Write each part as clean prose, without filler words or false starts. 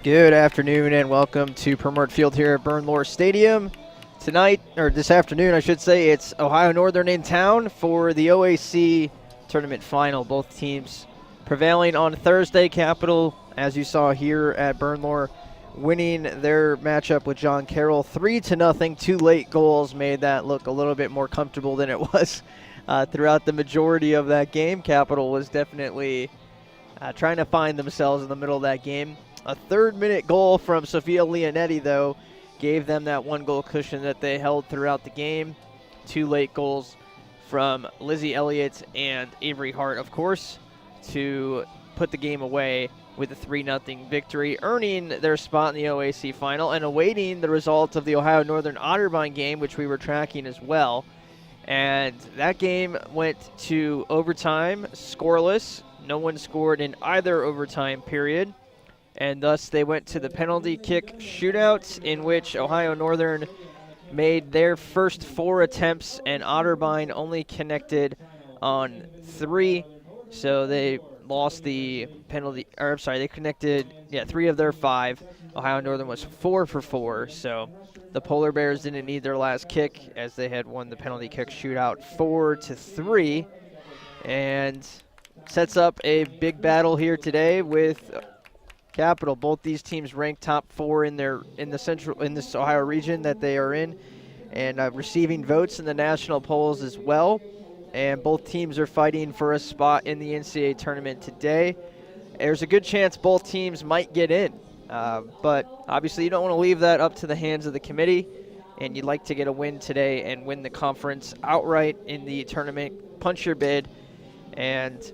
Good afternoon and welcome to Permert Field here at Bernlohr Stadium. Tonight, or this afternoon I should say, it's Ohio Northern in town for the OAC tournament final. Both teams prevailing on Thursday. Capital, as you saw here at Bernlohr, winning their matchup with John Carroll 3-0. 2 late goals made that look a little bit more comfortable than it was throughout the majority of that game. Capital was definitely trying to find themselves in the middle of that game. A third-minute goal from Sophia Leonetti, though, gave them that one-goal cushion that they held throughout the game. 2 late goals from Lizzie Elliott and Avery Hart, of course, to put the game away with a 3-0 victory, earning their spot in the OAC final and awaiting the result of the Ohio Northern Otterbein game, which we were tracking as well. And that game went to overtime, scoreless. No one scored in either overtime period. And thus they went to the penalty kick shootout, in which Ohio Northern made their first 4 attempts and Otterbein only connected on 3. So they lost the penalty, or I'm sorry, they connected 3 of their 5. Ohio Northern was 4 for 4. So the Polar Bears didn't need their last kick as they had won the penalty kick shootout 4-3, and sets up a big battle here today with Capital. Both these teams ranked top 4 in this Ohio region that they are in, and receiving votes in the national polls as well. And both teams are fighting for a spot in the NCAA tournament today. There's a good chance both teams might get in, but obviously you don't want to leave that up to the hands of the committee, and you'd like to get a win today and win the conference outright in the tournament. Punch your bid, and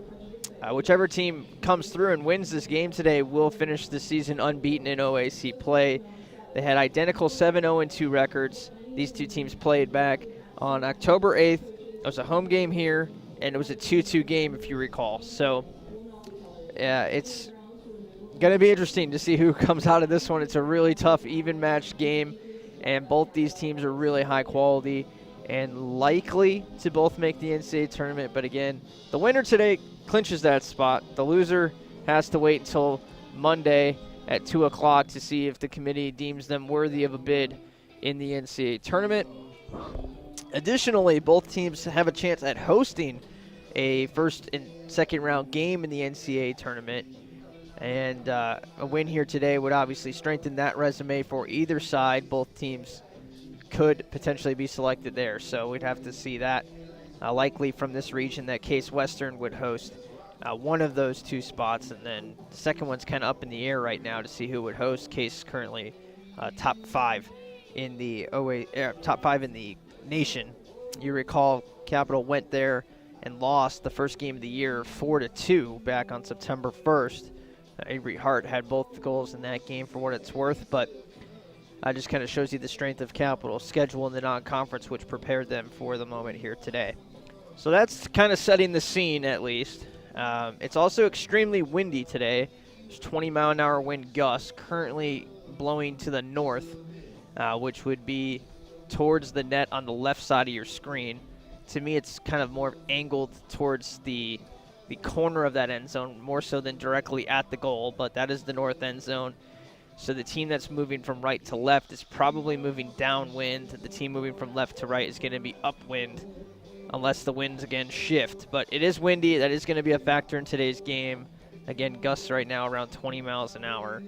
whichever team comes through and wins this game today will finish the season unbeaten in OAC play. They had identical 7-0-2 records. These two teams played back on October 8th. It was a home game here, and it was a 2-2 game, if you recall. So it's going to be interesting to see who comes out of this one. It's a really tough, even-matched game, and both these teams are really high quality and likely to both make the NCAA tournament. But again, the winner today clinches that spot. The loser has to wait until Monday at 2 o'clock to see if the committee deems them worthy of a bid in the NCAA tournament. Additionally, both teams have a chance at hosting a first and second round game in the NCAA tournament. And a win here today would obviously strengthen that resume for either side. Both teams could potentially be selected there, so we'd have to see that. Likely from this region that Case Western would host one of those 2 spots, and then the second one's kind of up in the air right now to see who would host. Case currently top 5 in the top 5 in the nation. You recall Capital went there and lost the first game of the year 4-2 back on September 1st. Avery Hart had both the goals in that game for what it's worth, but just kind of shows you the strength of Capital's schedule in the non-conference, which prepared them for the moment here today. So that's kind of setting the scene, at least. It's also extremely windy today. There's 20-mile-an-hour wind gusts currently blowing to the north, which would be towards the net on the left side of your screen. To me, it's kind of more angled towards the corner of that end zone, more so than directly at the goal, but that is the north end zone. So the team that's moving from right to left is probably moving downwind. The team moving from left to right is going to be upwind, unless the winds again shift. But it is windy. That is going to be a factor in today's game. Again, gusts right now around 20 miles an hour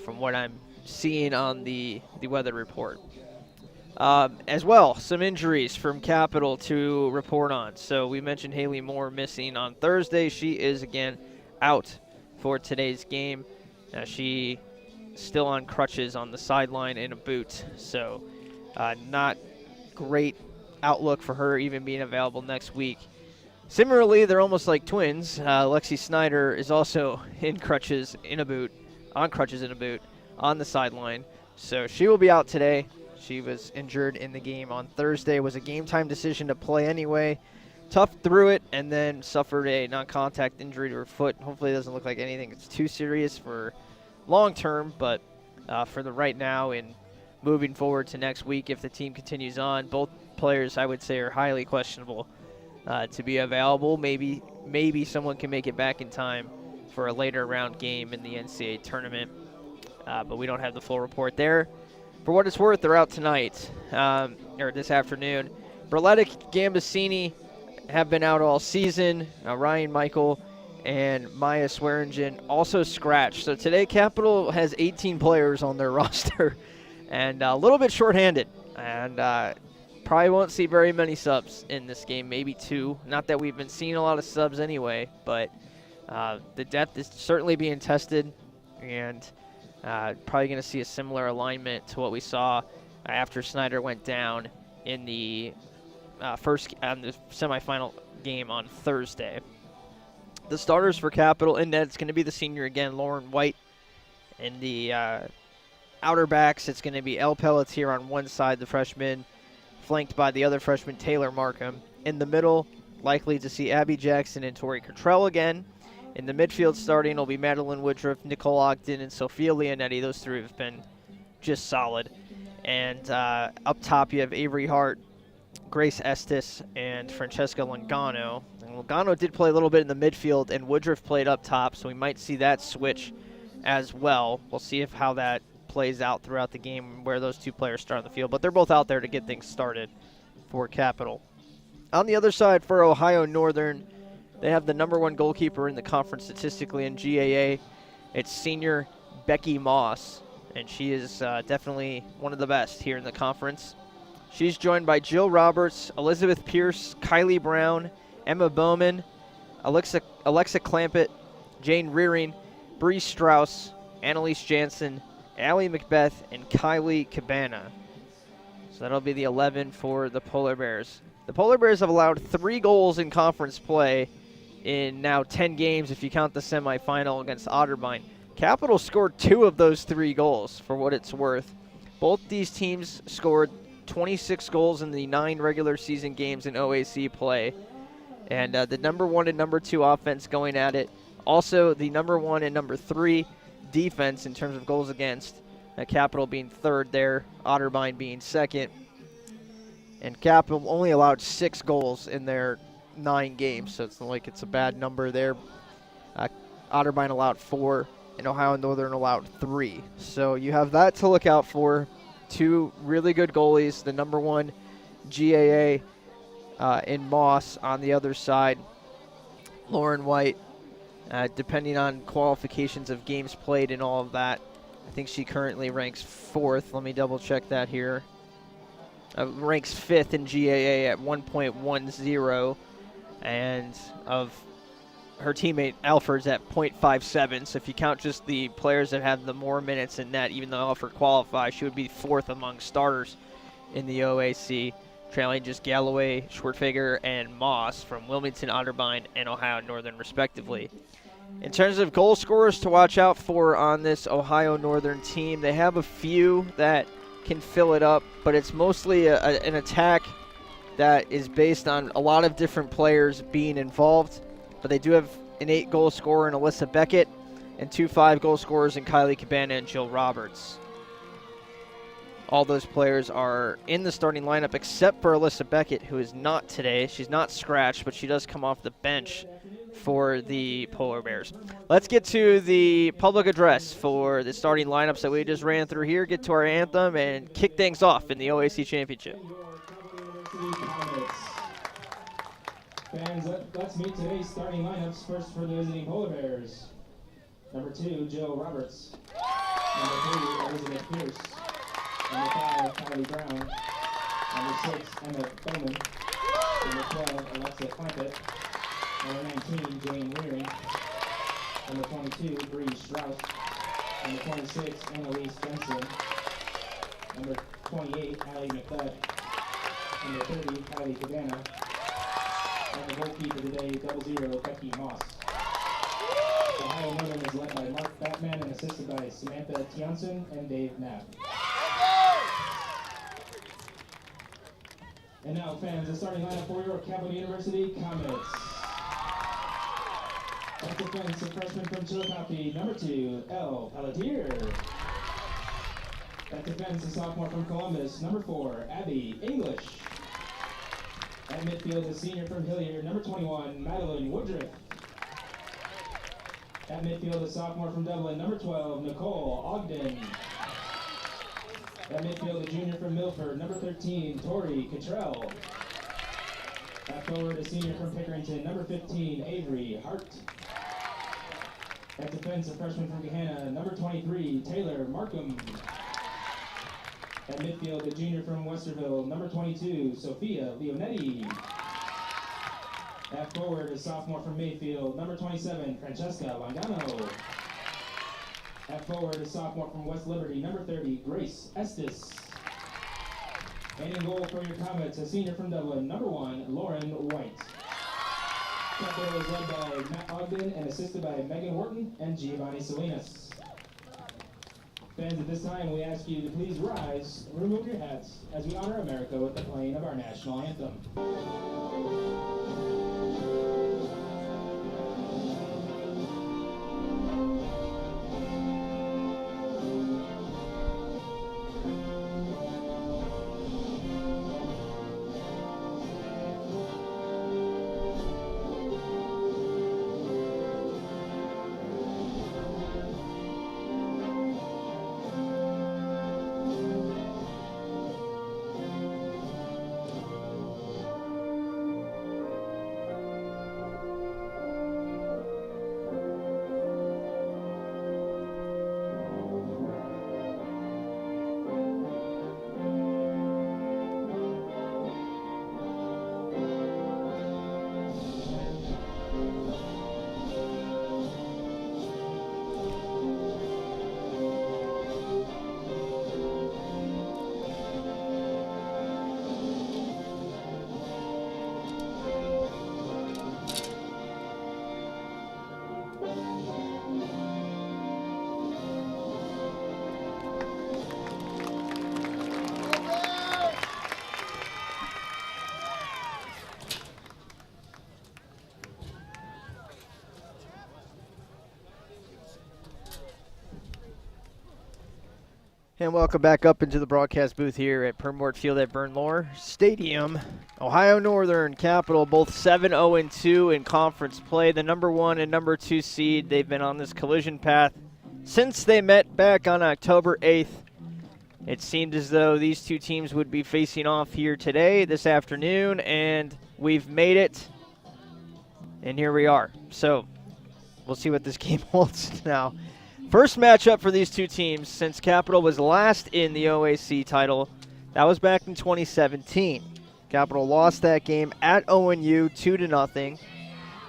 from what I'm seeing on the weather report. As well, some injuries from Capital to report on. So we mentioned Haley Moore missing on Thursday. She is again out for today's game. She still on crutches on the sideline in a boot. So not great outlook for her even being available next week. Similarly, they're almost like twins. Lexi Snyder is also in crutches in a boot, on the sideline. So she will be out today. She was injured in the game on Thursday. It was a game-time decision to play anyway. Tough through it and then suffered a non-contact injury to her foot. Hopefully it doesn't look like anything that's too serious for long-term, but for the right now and moving forward to next week, if the team continues on, both players I would say are highly questionable to be available. Maybe someone can make it back in time for a later round game in the NCAA tournament. but we don't have the full report there. For what it's worth, they're out tonight, or this afternoon. Berletic, Gambasini have been out all season. Ryan Michael and Maya Swearingen also scratched. So today, Capital has 18 players on their roster and a little bit shorthanded. And probably won't see very many subs in this game, maybe 2. Not that we've been seeing a lot of subs anyway, but the depth is certainly being tested, and probably going to see a similar alignment to what we saw after Snyder went down in the the semifinal game on Thursday. The starters for Capital in net, it's going to be the senior again, Lauren White. In the outer backs, it's going to be El Pelletier on one side, the freshman, flanked by the other freshman, Taylor Markham. In the middle, likely to see Abby Jackson and Tori Cottrell again. In the midfield starting will be Madeline Woodruff, Nicole Ogden, and Sophia Leonetti. Those 3 have been just solid. And up top, you have Avery Hart, Grace Estes, and Francesca Longano. And Longano did play a little bit in the midfield, and Woodruff played up top, so we might see that switch as well. We'll see how that plays out throughout the game, where those 2 players start on the field. But they're both out there to get things started for Capital. On the other side for Ohio Northern, they have the #1 goalkeeper in the conference statistically in GAA. It's senior Becky Moss, and she is definitely one of the best here in the conference. She's joined by Jill Roberts, Elizabeth Pierce, Kylie Brown, Emma Bowman, Alexa Clampett, Jane Rearing, Bree Strauss, Annalise Jansen, Allie Macbeth, and Kylie Cabana. So that'll be the 11 for the Polar Bears. The Polar Bears have allowed 3 goals in conference play in now 10 games if you count the semifinal against Otterbein. Capital scored 2 of those 3 goals, for what it's worth. Both these teams scored 26 goals in the 9 regular season games in OAC play. And the #1 and #2 offense going at it. Also the #1 and #3 defense in terms of goals against. Capital being 3rd there, Otterbein being 2nd. And Capital only allowed 6 goals in their 9 games, so it's not like it's a bad number there. Otterbein allowed 4, and Ohio Northern allowed 3. So you have that to look out for. 2 really good goalies, the #1 GAA in Moss on the other side. Lauren White, depending on qualifications of games played and all of that, I think she currently ranks 4th. Let me double check that here. Ranks 5th in GAA at 1.10, and of her teammate Alford's at 0.57. So if you count just the players that have the more minutes in net, even though Alford qualifies, she would be 4th among starters in the OAC, trailing just Galloway, Schwertfeger, and Moss from Wilmington, Otterbein, and Ohio Northern respectively. In terms of goal scorers to watch out for on this Ohio Northern team, they have a few that can fill it up, but it's mostly an attack that is based on a lot of different players being involved. But they do have an 8-goal scorer in Alyssa Beckett and 2 5-goal scorers in Kylie Cabana and Jill Roberts. All those players are in the starting lineup except for Alyssa Beckett, who is not today. She's not scratched, but she does come off the bench for the Polar Bears. Let's get to the public address for the starting lineups that we just ran through here, get to our anthem, and kick things off in the OAC Championship. Fans, let's meet today's starting lineups. First for the visiting Polar Bears. #2, Jill Roberts. #3, Elizabeth Pierce. #5, Kylie Brown. #6, Emma Bowman. #12, Alexa Clampett. #19, Jane Rearing. #22, Bree Strauss. #26, Annalise Jensen. #28, Allie Macbeth. #30, Kylie Cabana. And the goalkeeper today, 00, Becky Moss. Ohio Northern is led by Mark Batman and assisted by Samantha Tianson and Dave Knapp. And now, fans, the starting lineup for your Capital University Comets. At defense, a freshman from Chillicothe, #2, El Pelletier. At defense, a sophomore from Columbus, #4, Abby English. At midfield, a senior from Hilliard, #21, Madeline Woodruff. At midfield, a sophomore from Dublin, number 12, Nicole Ogden. At midfield, a junior from Milford, number 13, Tori Cottrell. At forward, a senior from Pickerington, number 15, Avery Hart. At defense, a freshman from Gahanna, number 23, Taylor Markham. At midfield, a junior from Westerville, number 22, Sophia Leonetti. At forward, a sophomore from Mayfield, number 27, Francesca Langano. At forward, a sophomore from West Liberty, number 30, Grace Estes. And in goal for your Comets, a senior from Dublin, number 1, Lauren White. Capital is led by Matt Ogden and assisted by Megan Wharton and Giovanni Salinas. Fans, at this time, we ask you to please rise and remove your hats as we honor America with the playing of our national anthem. And welcome back up into the broadcast booth here at Permort Field at Bernlohr Stadium. Ohio Northern Capital, both 7-0-2 in conference play. The number 1 and number 2 seed, they've been on this collision path since they met back on October 8th. It seemed as though these two teams would be facing off here today, this afternoon, and we've made it. And here we are. So we'll see what this game holds now. First matchup for these two teams since Capital was last in the OAC title. That was back in 2017. Capital lost that game at ONU 2-0.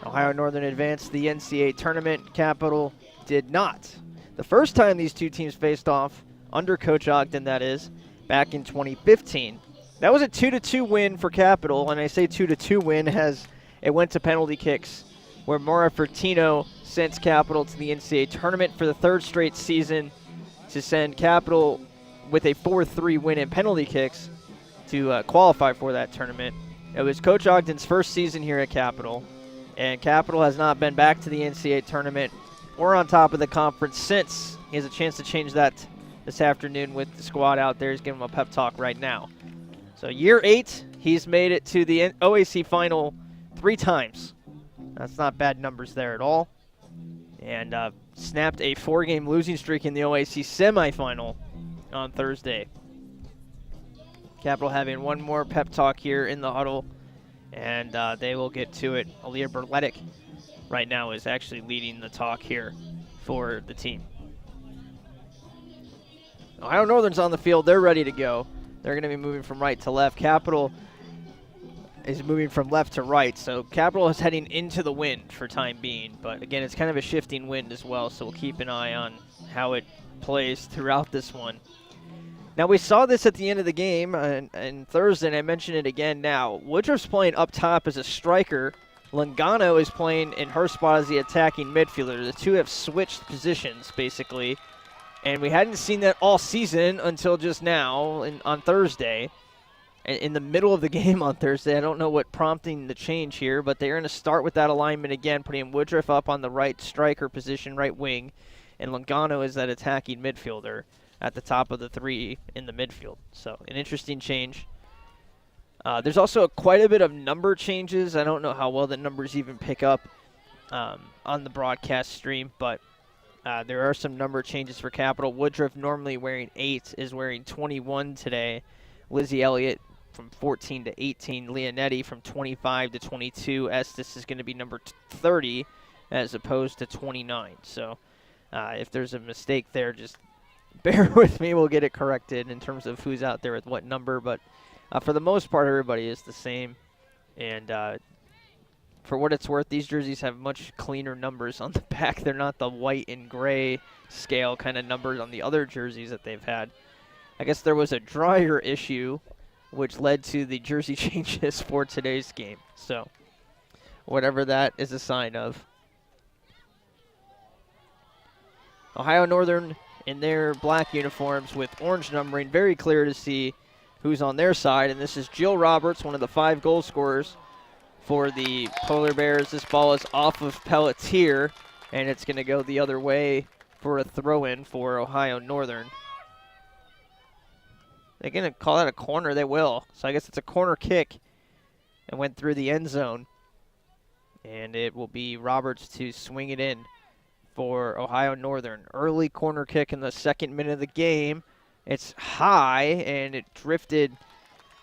Ohio Northern advanced the NCAA tournament. Capital did not. The first time these two teams faced off, under Coach Ogden that is, back in 2015. That was a 2-2 win for Capital, and I say 2-2 win as it went to penalty kicks, where Maura Fertino sends Capital to the NCAA tournament for the third straight season to send Capital with a 4-3 win in penalty kicks to qualify for that tournament. It was Coach Ogden's first season here at Capital, and Capital has not been back to the NCAA tournament or on top of the conference since. He has a chance to change that this afternoon with the squad out there. He's giving him a pep talk right now. So year 8, he's made it to the OAC final 3 times. That's not bad numbers there at all. And snapped a 4-game losing streak in the OAC semifinal on Thursday. Capital having one more pep talk here in the huddle, and they will get to it. Aaliyah Berletic right now is actually leading the talk here for the team. Ohio Northern's on the field. They're ready to go. They're going to be moving from right to left. Capital is moving from left to right, so Capital is heading into the wind for time being, but again, it's kind of a shifting wind as well, so we'll keep an eye on how it plays throughout this one. Now, we saw this at the end of the game and Thursday, and I mentioned it again now. Woodruff's playing up top as a striker. Langano is playing in her spot as the attacking midfielder. The two have switched positions, basically, and we hadn't seen that all season until just now on Thursday. In the middle of the game on Thursday. I don't know what prompting the change here, but they're going to start with that alignment again, putting Woodruff up on the right striker position, right wing, and Langano is that attacking midfielder at the top of the 3 in the midfield. So an interesting change. There's also quite a bit of number changes. I don't know how well the numbers even pick up on the broadcast stream, but there are some number changes for Capital. Woodruff, normally wearing 8, is wearing 21 today. Lizzie Elliott from 14 to 18. Leonetti from 25 to 22. Estes is going to be number 30 as opposed to 29. So if there's a mistake there, just bear with me. We'll get it corrected in terms of who's out there with what number. But for the most part, everybody is the same. And for what it's worth, these jerseys have much cleaner numbers on the back. They're not the white and gray scale kind of numbers on the other jerseys that they've had. I guess there was a dryer issue, which led to the jersey changes for today's game. So whatever that is a sign of. Ohio Northern in their black uniforms with orange numbering. Very clear to see who's on their side. And this is Jill Roberts, one of the 5 goal scorers for the Polar Bears. This ball is off of Pelletier, and it's going to go the other way for a throw-in for Ohio Northern. They're going to call that a corner. They will. So I guess it's a corner kick and went through the end zone. And it will be Roberts to swing it in for Ohio Northern. Early corner kick in the 2nd minute of the game. It's high, and it drifted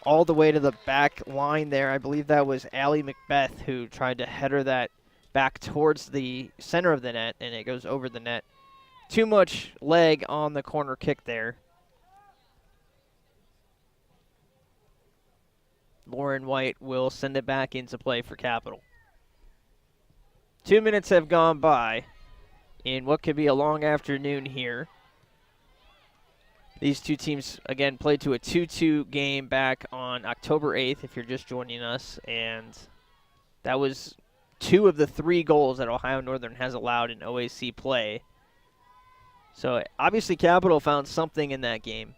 all the way to the back line there. I believe that was Allie Macbeth who tried to header that back towards the center of the net, and it goes over the net. Too much leg on the corner kick there. Lauren White will send it back into play for Capital. 2 minutes have gone by in what could be a long afternoon here. These two teams, again, played to a 2-2 game back on October 8th, if you're just joining us. And that was 2 of the 3 goals that Ohio Northern has allowed in OAC play. So, obviously, Capital found something in that game.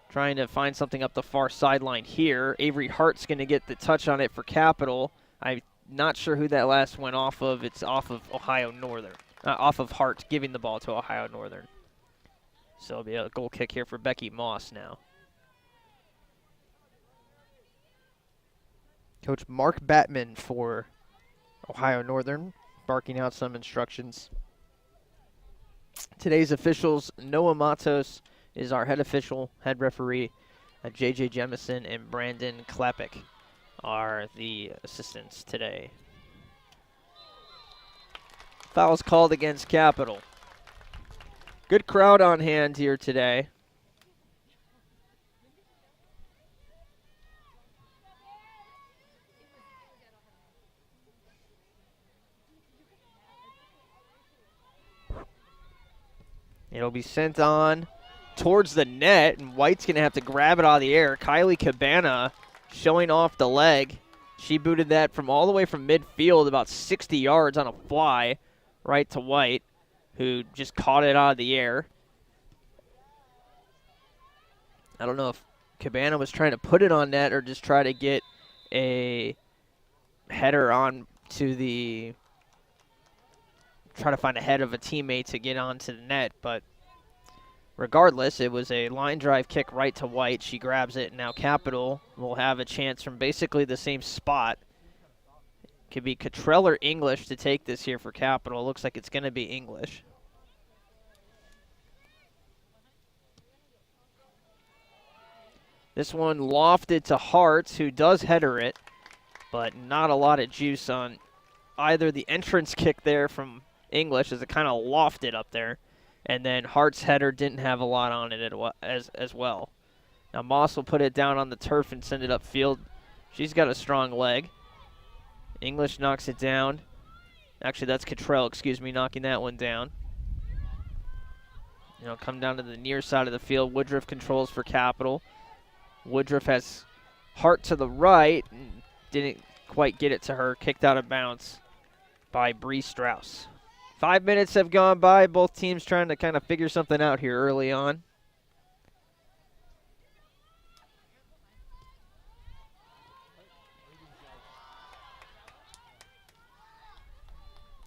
Trying to find something up the far sideline here. Avery Hart's going to get the touch on it for Capital. I'm not sure who that last went off of. It's off of Ohio Northern. Off of Hart, giving the ball to Ohio Northern. So it'll be a goal kick here for Becky Moss now. Coach Mark Batman for Ohio Northern, barking out some instructions. Today's officials, Noah Matos is our head official, head referee. J.J. Jemison and Brandon Klepek are the assistants today. Fouls called against Capital. Good crowd on hand here today. It'll be sent on towards the net, and White's going to have to grab it out of the air. Kylie Cabana showing off the leg. She booted that from all the way from midfield, about 60 yards on a fly, right to White, who just caught it out of the air. I don't know if Cabana was trying to put it on net or just try to get a header on to the, try to find a head of a teammate to get onto the net, but regardless, it was a line drive kick right to White. She grabs it, and now Capital will have a chance from basically the same spot. Could be Cottrell or English to take this here for Capital. Looks like it's going to be English. This one lofted to Hart, who does header it, but not a lot of juice on either the entrance kick there from English, as it kind of lofted up there, and then Hart's header didn't have a lot on it as well. Now Moss will put it down on the turf and send it upfield. She's got a strong leg. English knocks it down. Actually, that's Cottrell, knocking that one down. It'll come down to the near side of the field. Woodruff controls for Capital. Woodruff has Hart to the right. And didn't quite get it to her. Kicked out of bounds by Bree Strauss. 5 minutes have gone by. Both teams trying to kind of figure something out here early on.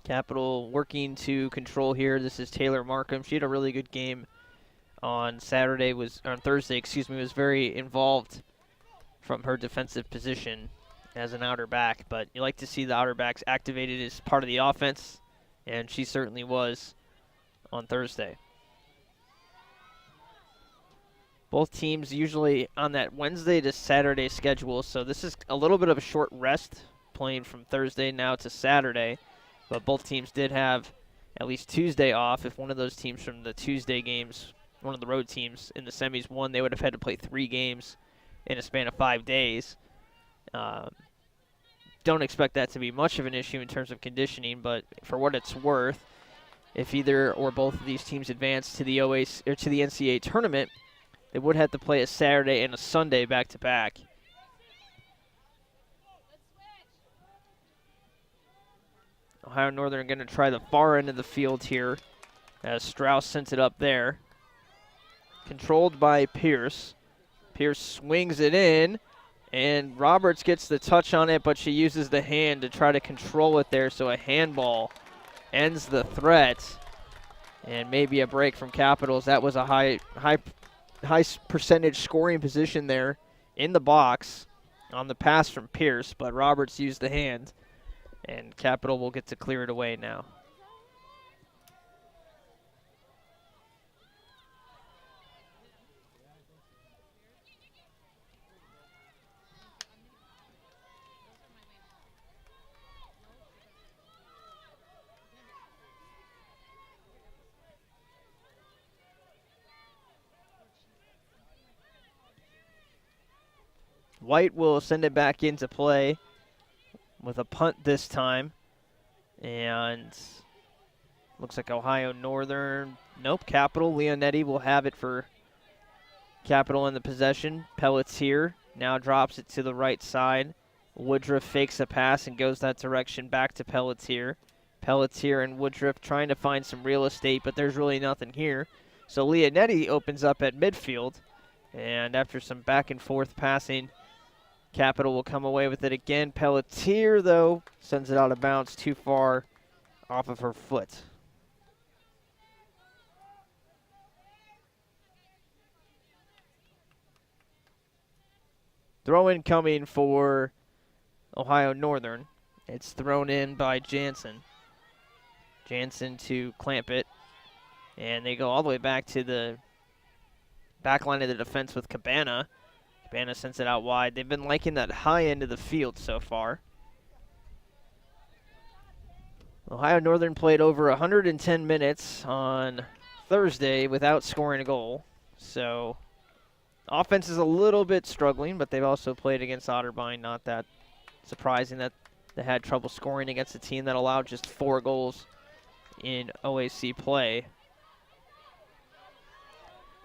Capital working to control here. This is Taylor Markham. She had a really good game on Thursday, was very involved from her defensive position as an outer back, but you like to see the outer backs activated as part of the offense, and she certainly was on Thursday. Both teams usually on that Wednesday to Saturday schedule, so this is a little bit of a short rest, playing from Thursday now to Saturday, but both teams did have at least Tuesday off. If one of those teams from the Tuesday games, one of the road teams in the semis won, they would have had to play 3 games in a span of 5 days. Don't expect that to be much of an issue in terms of conditioning, but for what it's worth, if either or both of these teams advance to the OAC or to the NCAA tournament, they would have to play a Saturday and a Sunday back-to-back. Ohio Northern going to try the far end of the field here as Strauss sends it up there. Controlled by Pierce. Pierce swings it in, and Roberts gets the touch on it, but she uses the hand to try to control it there, so a handball ends the threat. And maybe a break from Capitals. That was a high percentage scoring position there in the box on the pass from Pierce, but Roberts used the hand, and Capital will get to clear it away now. White will send it back into play with a punt this time. And looks like Ohio Northern. Nope, Capital. Leonetti will have it for Capital in the possession. Pelletier now drops it to the right side. Woodruff fakes a pass and goes that direction back to Pelletier. Pelletier and Woodruff trying to find some real estate, but there's really nothing here. So Leonetti opens up at midfield. And after some back and forth passing, Capital will come away with it again. Pelletier, though, sends it out of bounds too far off of her foot. Throw-in coming for Ohio Northern. It's thrown in by Jansen. Jansen to clamp it. And they go all the way back to the back line of the defense with Cabana. Cabana sends it out wide. They've been liking that high end of the field so far. Ohio Northern played over 110 minutes on Thursday without scoring a goal. So offense is a little bit struggling, but they've also played against Otterbein. Not that surprising that they had trouble scoring against a team that allowed just 4 goals in OAC play.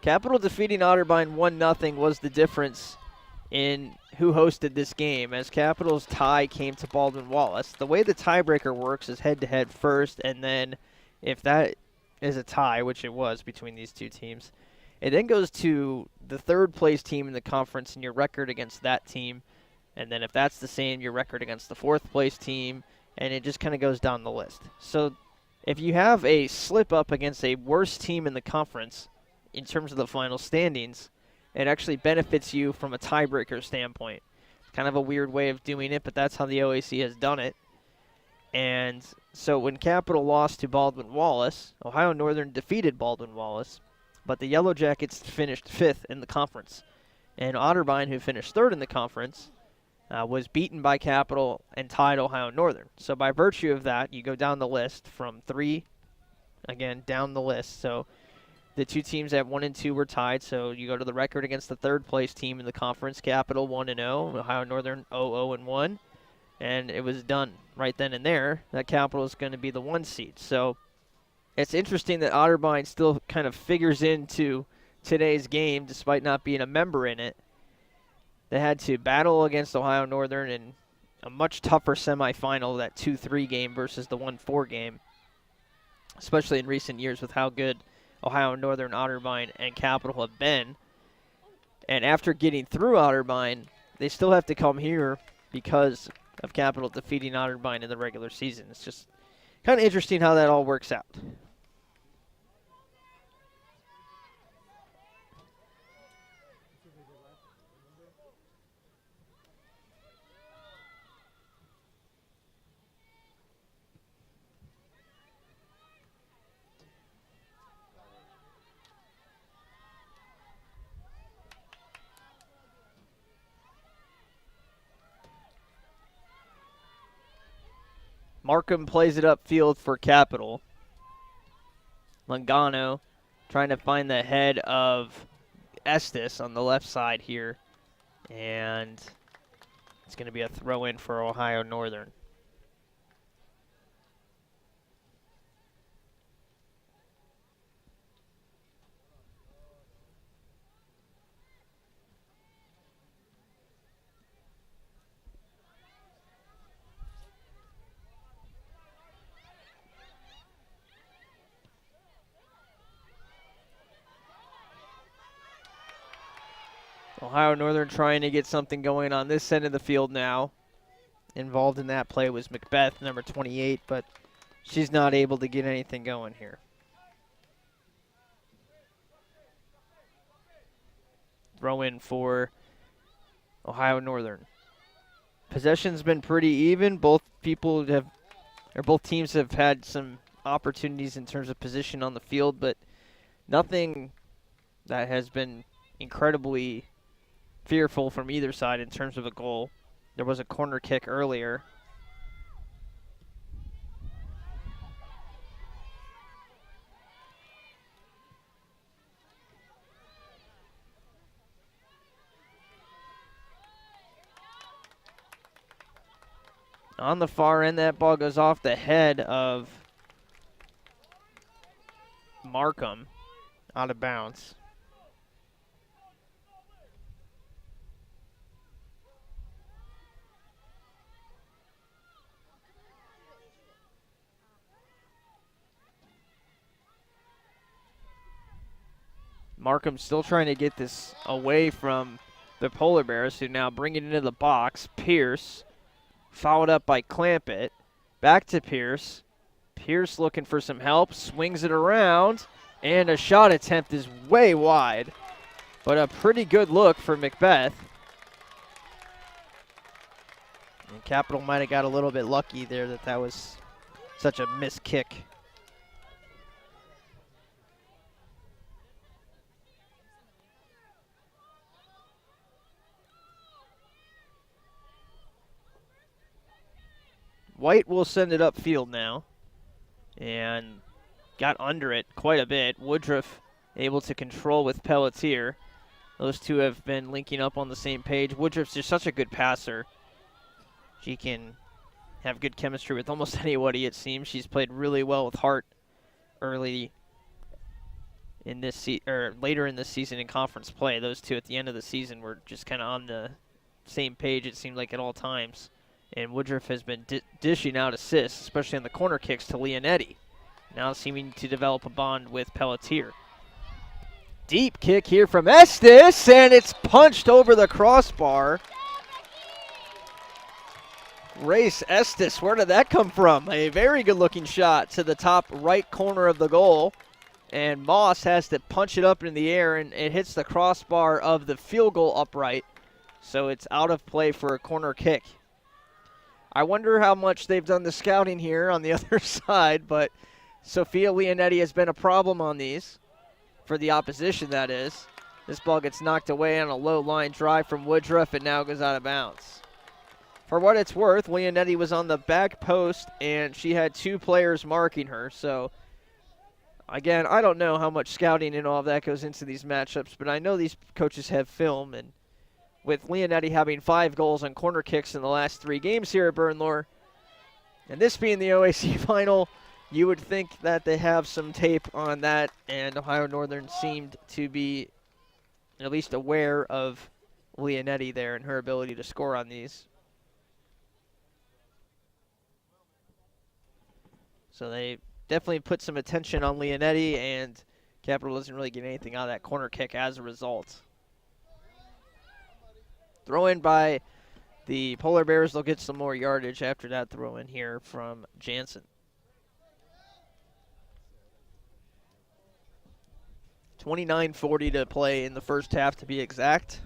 Capital defeating Otterbein 1-0 was the difference in who hosted this game, as Capital's tie came to Baldwin-Wallace. The way the tiebreaker works is head-to-head first, and then if that is a tie, which it was between these two teams, it then goes to the third-place team in the conference and your record against that team, and then if that's the same, your record against the fourth-place team, and it just kind of goes down the list. So if you have a slip-up against a worse team in the conference, in terms of the final standings, it actually benefits you from a tiebreaker standpoint. It's kind of a weird way of doing it, but that's how the OAC has done it. And so when Capital lost to Baldwin-Wallace, Ohio Northern defeated Baldwin-Wallace, but the Yellow Jackets finished 5th in the conference. And Otterbein, who finished 3rd in the conference, was beaten by Capital and tied Ohio Northern. So by virtue of that, you go down the list from 3, again, down the list. So the two teams at 1 and 2 were tied, so you go to the record against the third-place team in the conference, Capital 1-0, Ohio Northern 0-1, and it was done right then and there that Capital is going to be the 1 seed. So it's interesting that Otterbein still kind of figures into today's game despite not being a member in it. They had to battle against Ohio Northern in a much tougher semifinal, that 2-3 game versus the 1-4 game, especially in recent years with how good Ohio Northern, Otterbein, and Capital have been. And after getting through Otterbein, they still have to come here because of Capital defeating Otterbein in the regular season. It's just kind of interesting how that all works out. Markham plays it upfield for Capital. Lungano trying to find the head of Estes on the left side here. And it's going to be a throw-in for Ohio Northern. Ohio Northern trying to get something going on this end of the field now. Involved in that play was Macbeth, number 28, but she's not able to get anything going here. Throw in for Ohio Northern. Possession's been pretty even. Both teams have had some opportunities in terms of position on the field, but nothing that has been incredibly fearful from either side in terms of a goal. There was a corner kick earlier. On the far end, that ball goes off the head of Markham, out of bounds. Markham still trying to get this away from the Polar Bears, who now bring it into the box. Pierce, fouled up by Clampett. Back to Pierce. Pierce looking for some help, swings it around, and a shot attempt is way wide. But a pretty good look for Macbeth. And Capital might have got a little bit lucky there that was such a missed kick. White will send it upfield now, and got under it quite a bit. Woodruff able to control with Pelletier. Those two have been linking up on the same page. Woodruff's just such a good passer. She can have good chemistry with almost anybody, it seems. She's played really well with Hart early in this later in this season in conference play. Those two at the end of the season were just kind of on the same page, it seemed like, at all times. And Woodruff has been dishing out assists, especially on the corner kicks, to Leonetti. Now seeming to develop a bond with Pelletier. Deep kick here from Estes, and it's punched over the crossbar. Grace Estes, where did that come from? A very good-looking shot to the top right corner of the goal. And Moss has to punch it up in the air, and it hits the crossbar of the field goal upright. So it's out of play for a corner kick. I wonder how much they've done the scouting here on the other side, but Sophia Leonetti has been a problem on these, for the opposition, that is. This ball gets knocked away on a low line drive from Woodruff and now goes out of bounds. For what it's worth, Leonetti was on the back post and she had two players marking her. So, again, I don't know how much scouting and all of that goes into these matchups, but I know these coaches have film, and with Leonetti having 5 goals on corner kicks in the last 3 games here at Bernlohr, and this being the OAC final, you would think that they have some tape on that, and Ohio Northern seemed to be at least aware of Leonetti there and her ability to score on these. So they definitely put some attention on Leonetti, and Capital doesn't really get anything out of that corner kick as a result. Throw in by the Polar Bears. They'll get some more yardage after that throw in here from Jansen. 29:40 to play in the first half, to be exact.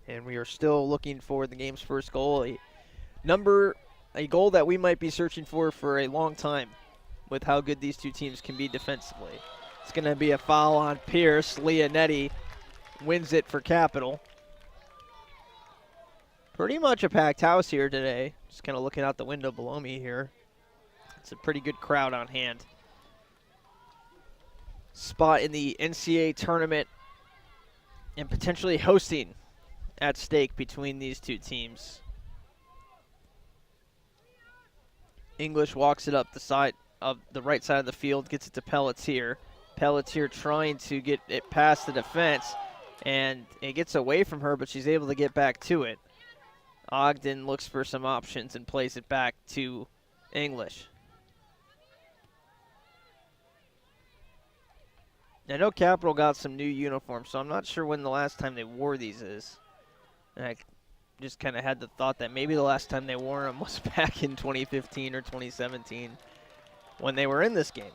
And we are still looking for the game's first goal. A goal that we might be searching for a long time with how good these two teams can be defensively. It's going to be a foul on Pierce. Leonetti wins it for Capital. Pretty much a packed house here today. Just kind of looking out the window below me here. It's a pretty good crowd on hand. Spot in the NCAA tournament and potentially hosting at stake between these two teams. English walks it up the side of the right side of the field, gets it to Pelletier. Pelletier trying to get it past the defense, and it gets away from her, but she's able to get back to it. Ogden looks for some options and plays it back to English. I know Capital got some new uniforms, so I'm not sure when the last time they wore these is. And I just kind of had the thought that maybe the last time they wore them was back in 2015 or 2017 when they were in this game.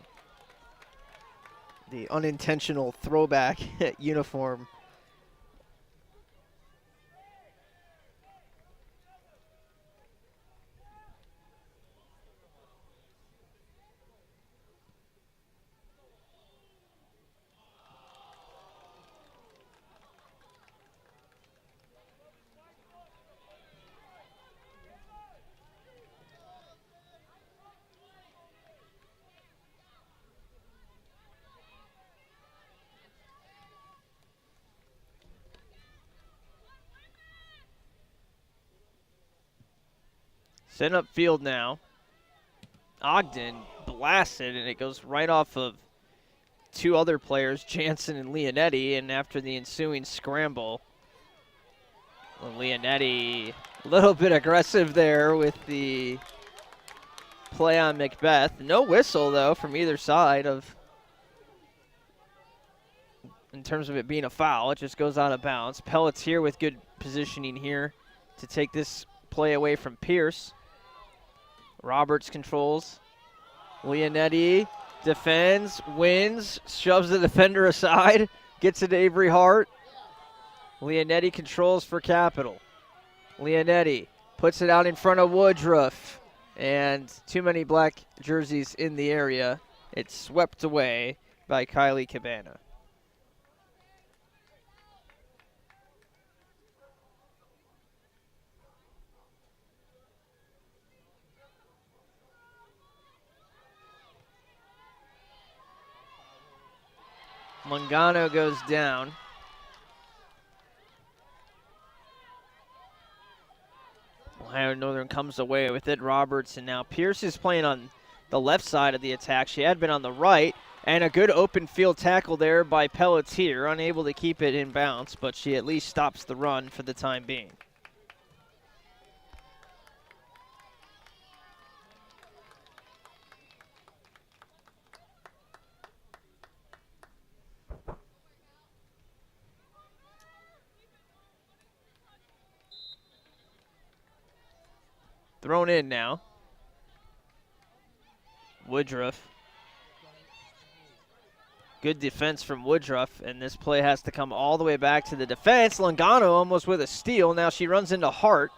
The unintentional throwback uniform. Sent up field now. Ogden blasted, and it goes right off of two other players, Jansen and Leonetti, and after the ensuing scramble, Leonetti a little bit aggressive there with the play on Macbeth. No whistle, though, from either side in terms of it being a foul. It just goes out of bounds. Pelletier with good positioning here to take this play away from Pierce. Roberts controls. Leonetti defends, wins, shoves the defender aside, gets it to Avery Hart. Leonetti controls for Capital. Leonetti puts it out in front of Woodruff, and too many black jerseys in the area. It's swept away by Kylie Cabana. Mangano goes down. Ohio Northern comes away with it. Roberts, and now Pierce is playing on the left side of the attack. She had been on the right, and a good open field tackle there by Pelletier, unable to keep it in bounds, but she at least stops the run for the time being. Thrown in now. Woodruff. Good defense from Woodruff, and this play has to come all the way back to the defense. Longano almost with a steal. Now she runs into Hart.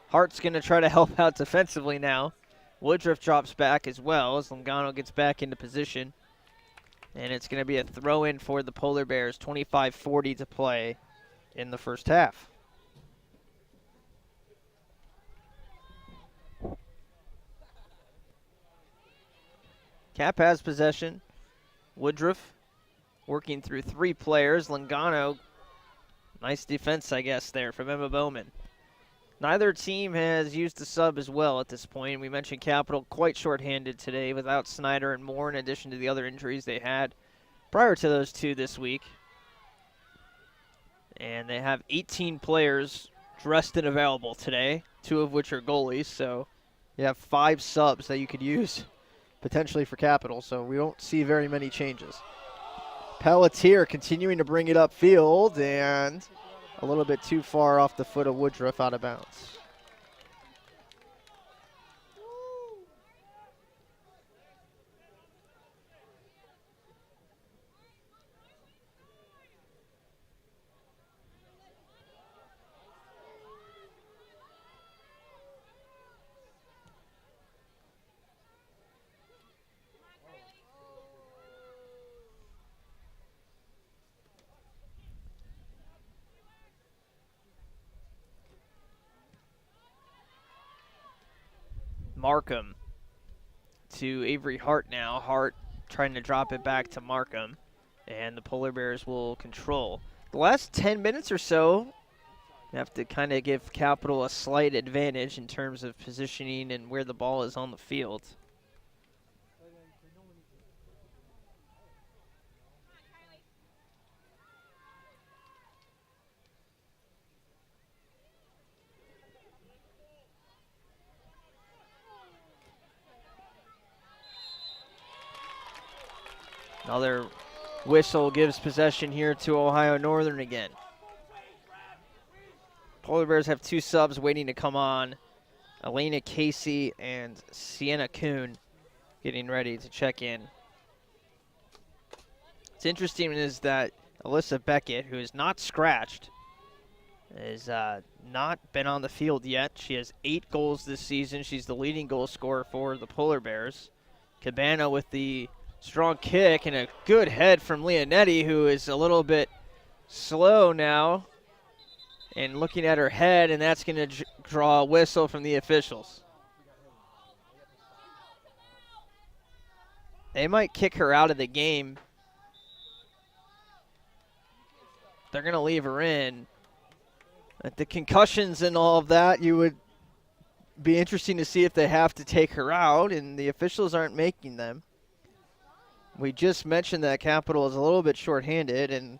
Hart's going to try to help out defensively now. Woodruff drops back as well as Longano gets back into position. And it's going to be a throw-in for the Polar Bears. 25:40 to play in the first half. Cap has possession. Woodruff working through three players. Longano, nice defense, I guess, there from Emma Bowman. Neither team has used a sub as well at this point. We mentioned Capital quite shorthanded today without Snyder and Moore, in addition to the other injuries they had prior to those two this week. And they have 18 players dressed and available today, 2 of which are goalies. So you have 5 subs that you could use potentially for Capital, so we don't see very many changes. Pelletier continuing to bring it upfield, and a little bit too far off the foot of Woodruff, out of bounds. Markham to Avery Hart now. Hart trying to drop it back to Markham, and the Polar Bears will control. The last 10 minutes or so, you have to kind of give Capital a slight advantage in terms of positioning and where the ball is on the field. Another whistle gives possession here to Ohio Northern again. Polar Bears have 2 subs waiting to come on. Elena Casey and Sienna Kuhn getting ready to check in. What's interesting is that Alyssa Beckett, who is not scratched, has not been on the field yet. She has 8 goals this season. She's the leading goal scorer for the Polar Bears. Cabana with the strong kick and a good head from Leonetti, who is a little bit slow now and looking at her head, and that's going to draw a whistle from the officials. They might kick her out of the game. They're going to leave her in. At the concussions and all of that, you would be interesting to see if they have to take her out, and the officials aren't making them. We just mentioned that Capital is a little bit shorthanded, and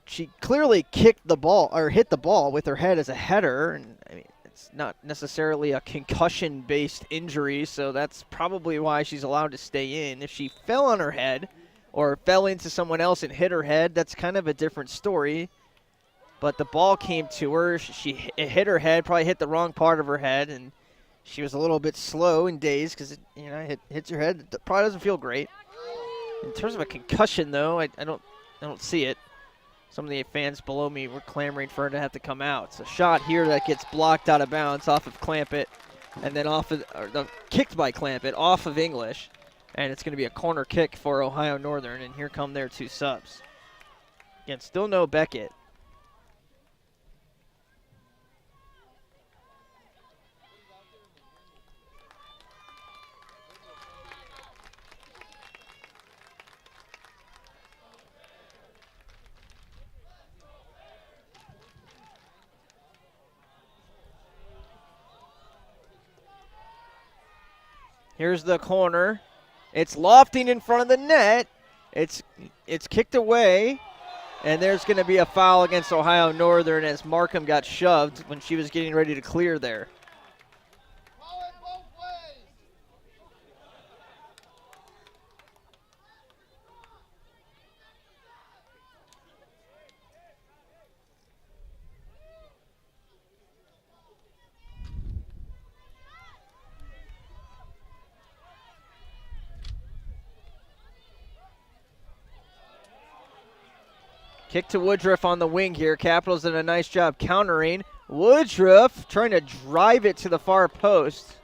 she clearly kicked the ball or hit the ball with her head as a header. And I mean, it's not necessarily a concussion-based injury, so that's probably why she's allowed to stay in. If she fell on her head or fell into someone else and hit her head, that's kind of a different story. But the ball came to her. It hit her head, probably hit the wrong part of her head, and she was a little bit slow and dazed because it hits your head. It probably doesn't feel great. In terms of a concussion, though, I don't see it. Some of the fans below me were clamoring for her to have to come out. It's a shot here that gets blocked out of bounds off of Clampett, and then kicked by Clampett off of English, and it's going to be a corner kick for Ohio Northern. And here come their 2 subs. Again, still no Beckett. Here's the corner. It's lofting in front of the net. It's kicked away, and there's going to be a foul against Ohio Northern as Markham got shoved when she was getting ready to clear there. Kick to Woodruff on the wing here. Capitals did a nice job countering. Woodruff trying to drive it to the far post.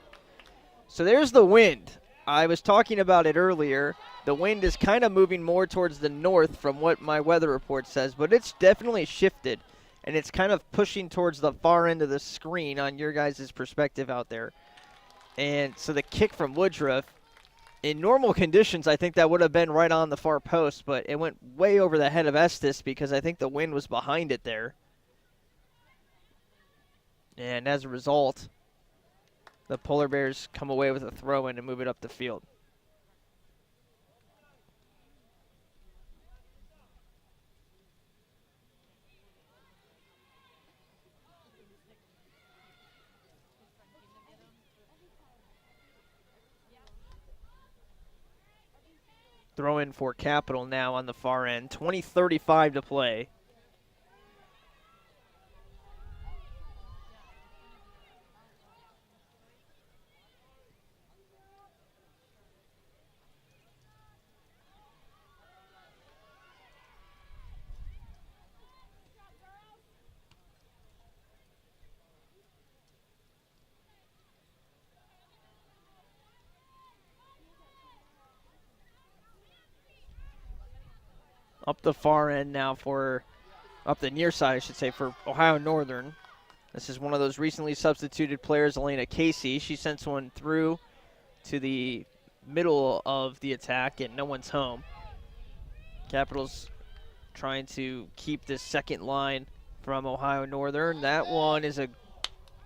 So there's the wind. I was talking about it earlier. The wind is kind of moving more towards the north from what my weather report says, but it's definitely shifted, and it's kind of pushing towards the far end of the screen on your guys' perspective out there. And so the kick from Woodruff, in normal conditions, I think that would have been right on the far post, but it went way over the head of Estes because I think the wind was behind it there. And as a result, the Polar Bears come away with a throw-in and move it up the field. Throw in for Capital now on the far end. 20:35 to play. Up the far end now up the near side, I should say, for Ohio Northern. This is one of those recently substituted players, Elena Casey. She sends one through to the middle of the attack, and no one's home. Capitals trying to keep this second line from Ohio Northern. That one is a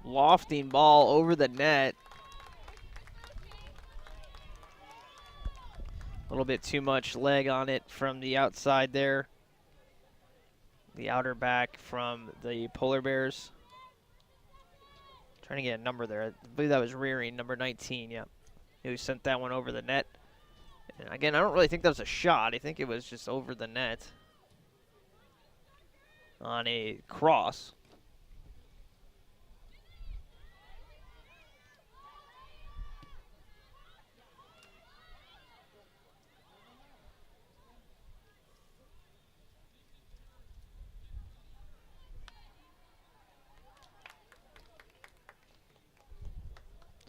lofting ball over the net. A little bit too much leg on it from the outside there. The outer back from the Polar Bears. Trying to get a number there. I believe that was Rearing, number 19, yeah. Who sent that one over the net. And again, I don't really think that was a shot. I think it was just over the net on a cross.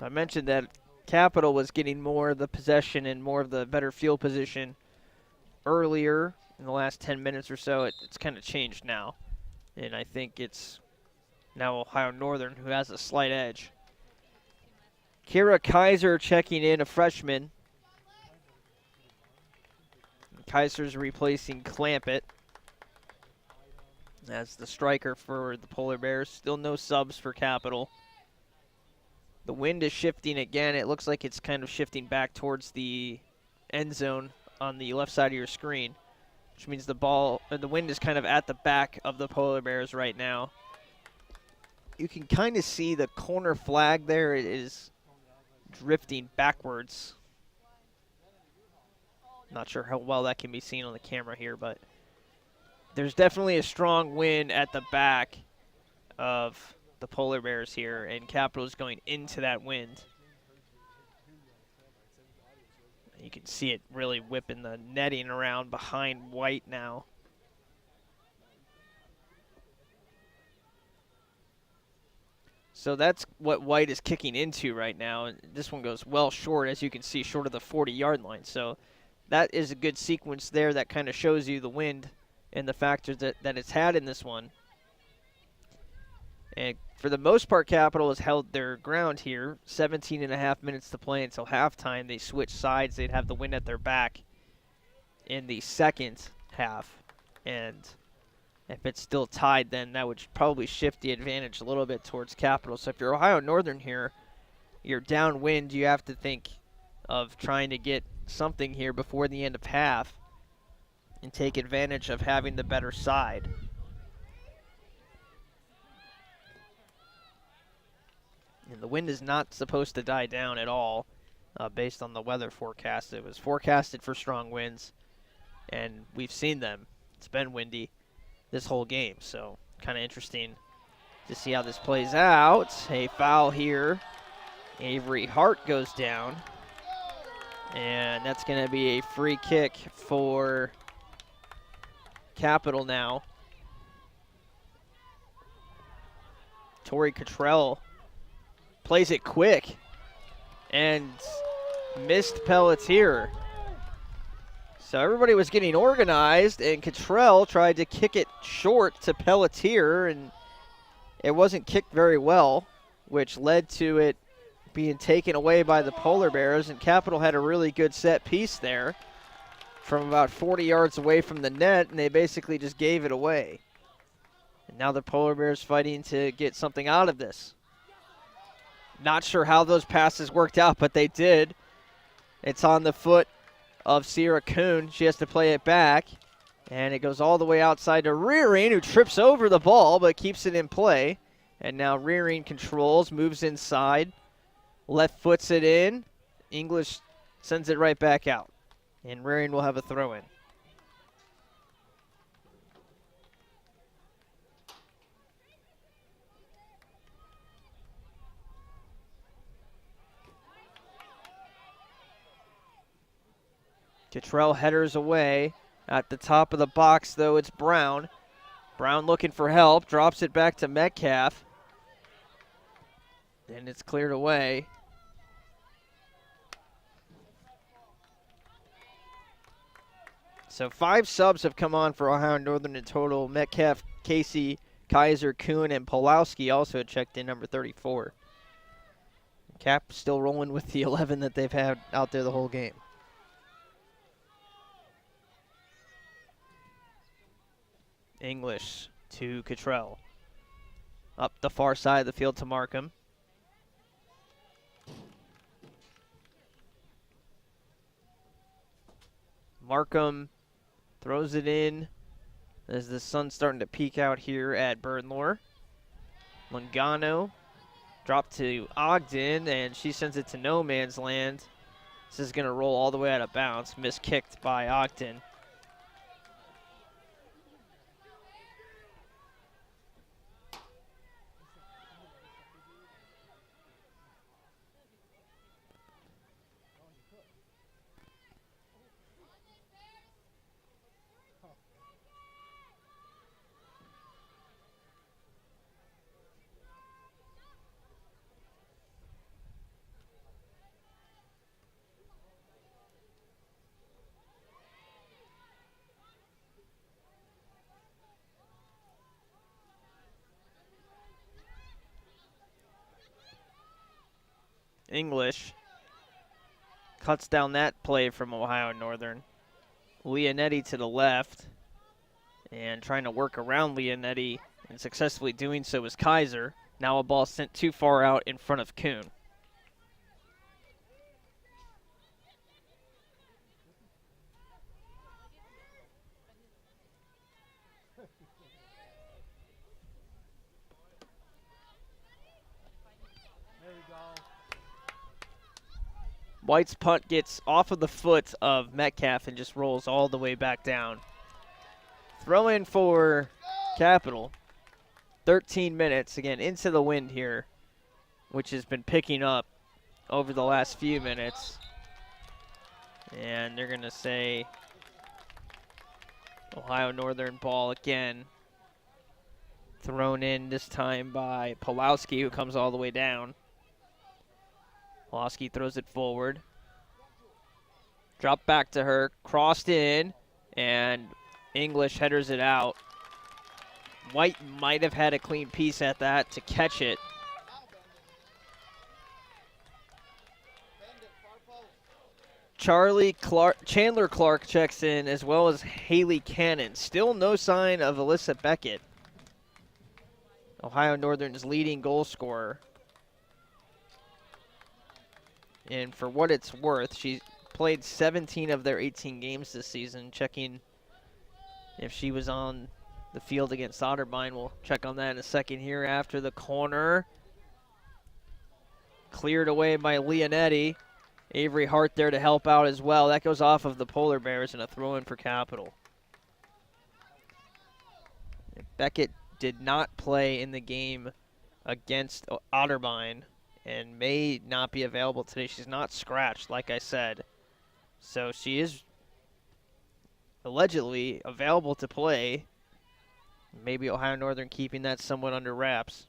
I mentioned that Capital was getting more of the possession and more of the better field position earlier in the last 10 minutes or so. It's kind of changed now. And I think it's now Ohio Northern who has a slight edge. Kira Kaiser checking in, a freshman. Kaiser's replacing Clampett as the striker for the Polar Bears. Still no subs for Capital. The wind is shifting again. It looks like it's kind of shifting back towards the end zone on the left side of your screen, which means the wind is kind of at the back of the Polar Bears right now. You can kind of see the corner flag there. It is drifting backwards. Not sure how well that can be seen on the camera here, but there's definitely a strong wind at the back of the Polar Bears here, and Capital is going into that wind. You can see it really whipping the netting around behind White now. So that's what White is kicking into right now. And this one goes well short, as you can see, short of the 40-yard line. So that is a good sequence there that kind of shows you the wind and the factors that it's had in this one. And for the most part, Capital has held their ground here. 17 and a half minutes to play until halftime. They switch sides. They'd have the wind at their back in the second half. And if it's still tied, then that would probably shift the advantage a little bit towards Capital. So if you're Ohio Northern here, you're downwind, you have to think of trying to get something here before the end of half and take advantage of having the better side. And the wind is not supposed to die down at all based on the weather forecast. It was forecasted for strong winds, and we've seen them. It's been windy this whole game, so kind of interesting to see how this plays out. A foul here. Avery Hart goes down, and that's going to be a free kick for Capital now. Tori Cottrell plays it quick and missed Pelletier. So everybody was getting organized, and Cottrell tried to kick it short to Pelletier, and it wasn't kicked very well, which led to it being taken away by the Polar Bears, and Capital had a really good set piece there from about 40 yards away from the net, and they basically just gave it away. And now the Polar Bears fighting to get something out of this. Not sure how those passes worked out, but they did. It's on the foot of Sierra Kuhn. She has to play it back, and it goes all the way outside to Rearing, who trips over the ball but keeps it in play. And now Rearing controls, moves inside, left foots it in. English sends it right back out, and Rearing will have a throw-in. Cottrell headers away. At the top of the box, though, it's Brown. Brown looking for help, drops it back to Metcalf. And it's cleared away. So 5 subs have come on for Ohio Northern in total. Metcalf, Casey, Kaiser, Kuhn, and Pulowski also checked in number 34. Cap still rolling with the 11 that they've had out there the whole game. English to Cottrell. Up the far side of the field to Markham. Markham throws it in as the sun's starting to peek out here at Bernlohr. Lungano dropped to Ogden, and she sends it to no man's land. This is going to roll all the way out of bounds. Miskicked by Ogden. English cuts down that play from Ohio Northern. Leonetti to the left, and trying to work around Leonetti, and successfully doing so is Kaiser. Now a ball sent too far out in front of Kuhn. White's punt gets off of the foot of Metcalf and just rolls all the way back down. Throw in for Capital. 13 minutes, again, into the wind here, which has been picking up over the last few minutes. And they're going to say Ohio Northern ball again. Thrown in this time by Pulowski, who comes all the way down. Pulowski throws it forward. Drop back to her, crossed in, and English headers it out. White might have had a clean piece at that to catch it. Chandler Clark checks in, as well as Haley Cannon. Still no sign of Alyssa Beckett, Ohio Northern's leading goal scorer. And for what it's worth, she played 17 of their 18 games this season. Checking if she was on the field against Otterbein. We'll check on that in a second here after the corner. Cleared away by Leonetti. Avery Hart there to help out as well. That goes off of the Polar Bears and a throw-in for Capital. Beckett did not play in the game against Otterbein and may not be available today. She's not scratched, like I said. So she is allegedly available to play. Maybe Ohio Northern keeping that somewhat under wraps.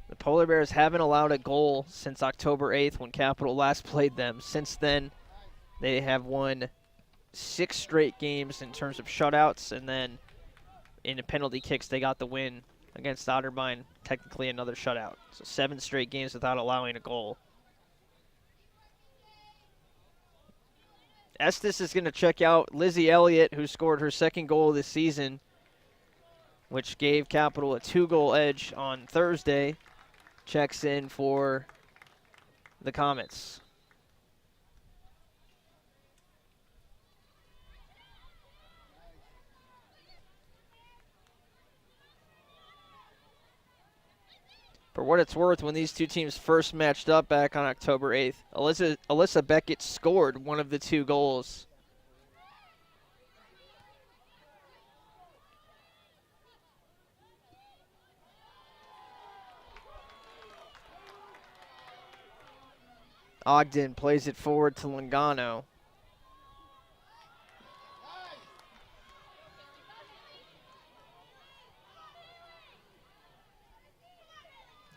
The Polar Bears haven't allowed a goal since October 8th when Capital last played them. Since then, they have won 6 straight games in terms of shutouts, and then in the penalty kicks, they got the win against Otterbein, technically another shutout. So 7 straight games without allowing a goal. Estes is going to check out Lizzie Elliott, who scored her 2nd goal this season, which gave Capital a 2-goal edge on Thursday. Checks in for the Comets. For what it's worth, when these two teams first matched up back on October 8th, Alyssa Beckett scored one of the 2 goals. Ogden plays it forward to Lungano.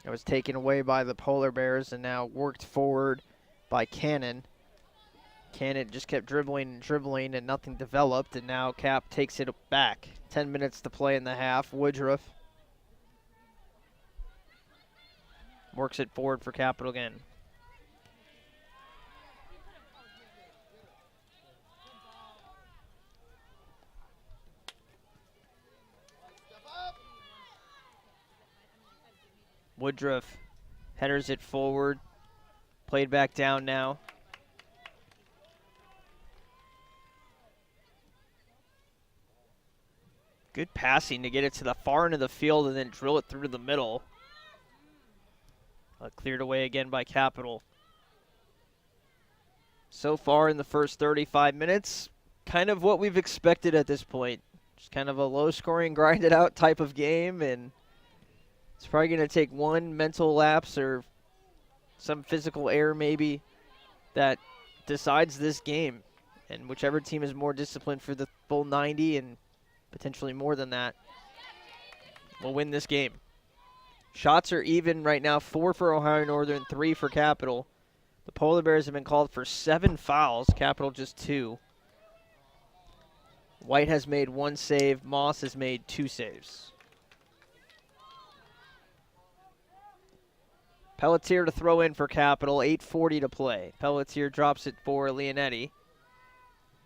It was taken away by the Polar Bears and now worked forward by Cannon. Cannon just kept dribbling and dribbling and nothing developed, and now Cap takes it back. 10 minutes to play in the half. Woodruff works it forward for Capital again. Woodruff headers it forward. Played back down now. Good passing to get it to the far end of the field and then drill it through the middle. Cleared away again by Capital. So far in the first 35 minutes, kind of what we've expected at this point. Just kind of a low-scoring, grinded-out type of game, and it's probably going to take one mental lapse or some physical error maybe that decides this game. And whichever team is more disciplined for the full 90 and potentially more than that will win this game. Shots are even right now, 4 for Ohio Northern, 3 for Capital. The Polar Bears have been called for 7 fouls, Capital just 2. White has made 1 save, Moss has made 2 saves. Pelletier to throw in for Capital, 8:40 to play. Pelletier drops it for Leonetti.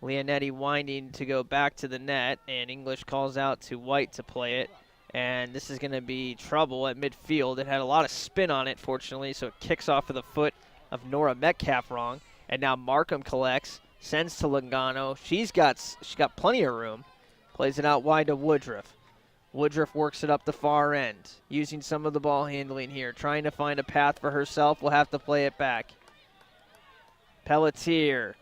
Leonetti winding to go back to the net, and English calls out to White to play it. And this is going to be trouble at midfield. It had a lot of spin on it, fortunately, so it kicks off of the foot of Nora Metcalf wrong. And now Markham collects, sends to Logano. She's got plenty of room. Plays it out wide to Woodruff. Woodruff works it up the far end, using some of the ball handling here, trying to find a path for herself. Will have to play it back. Pelletier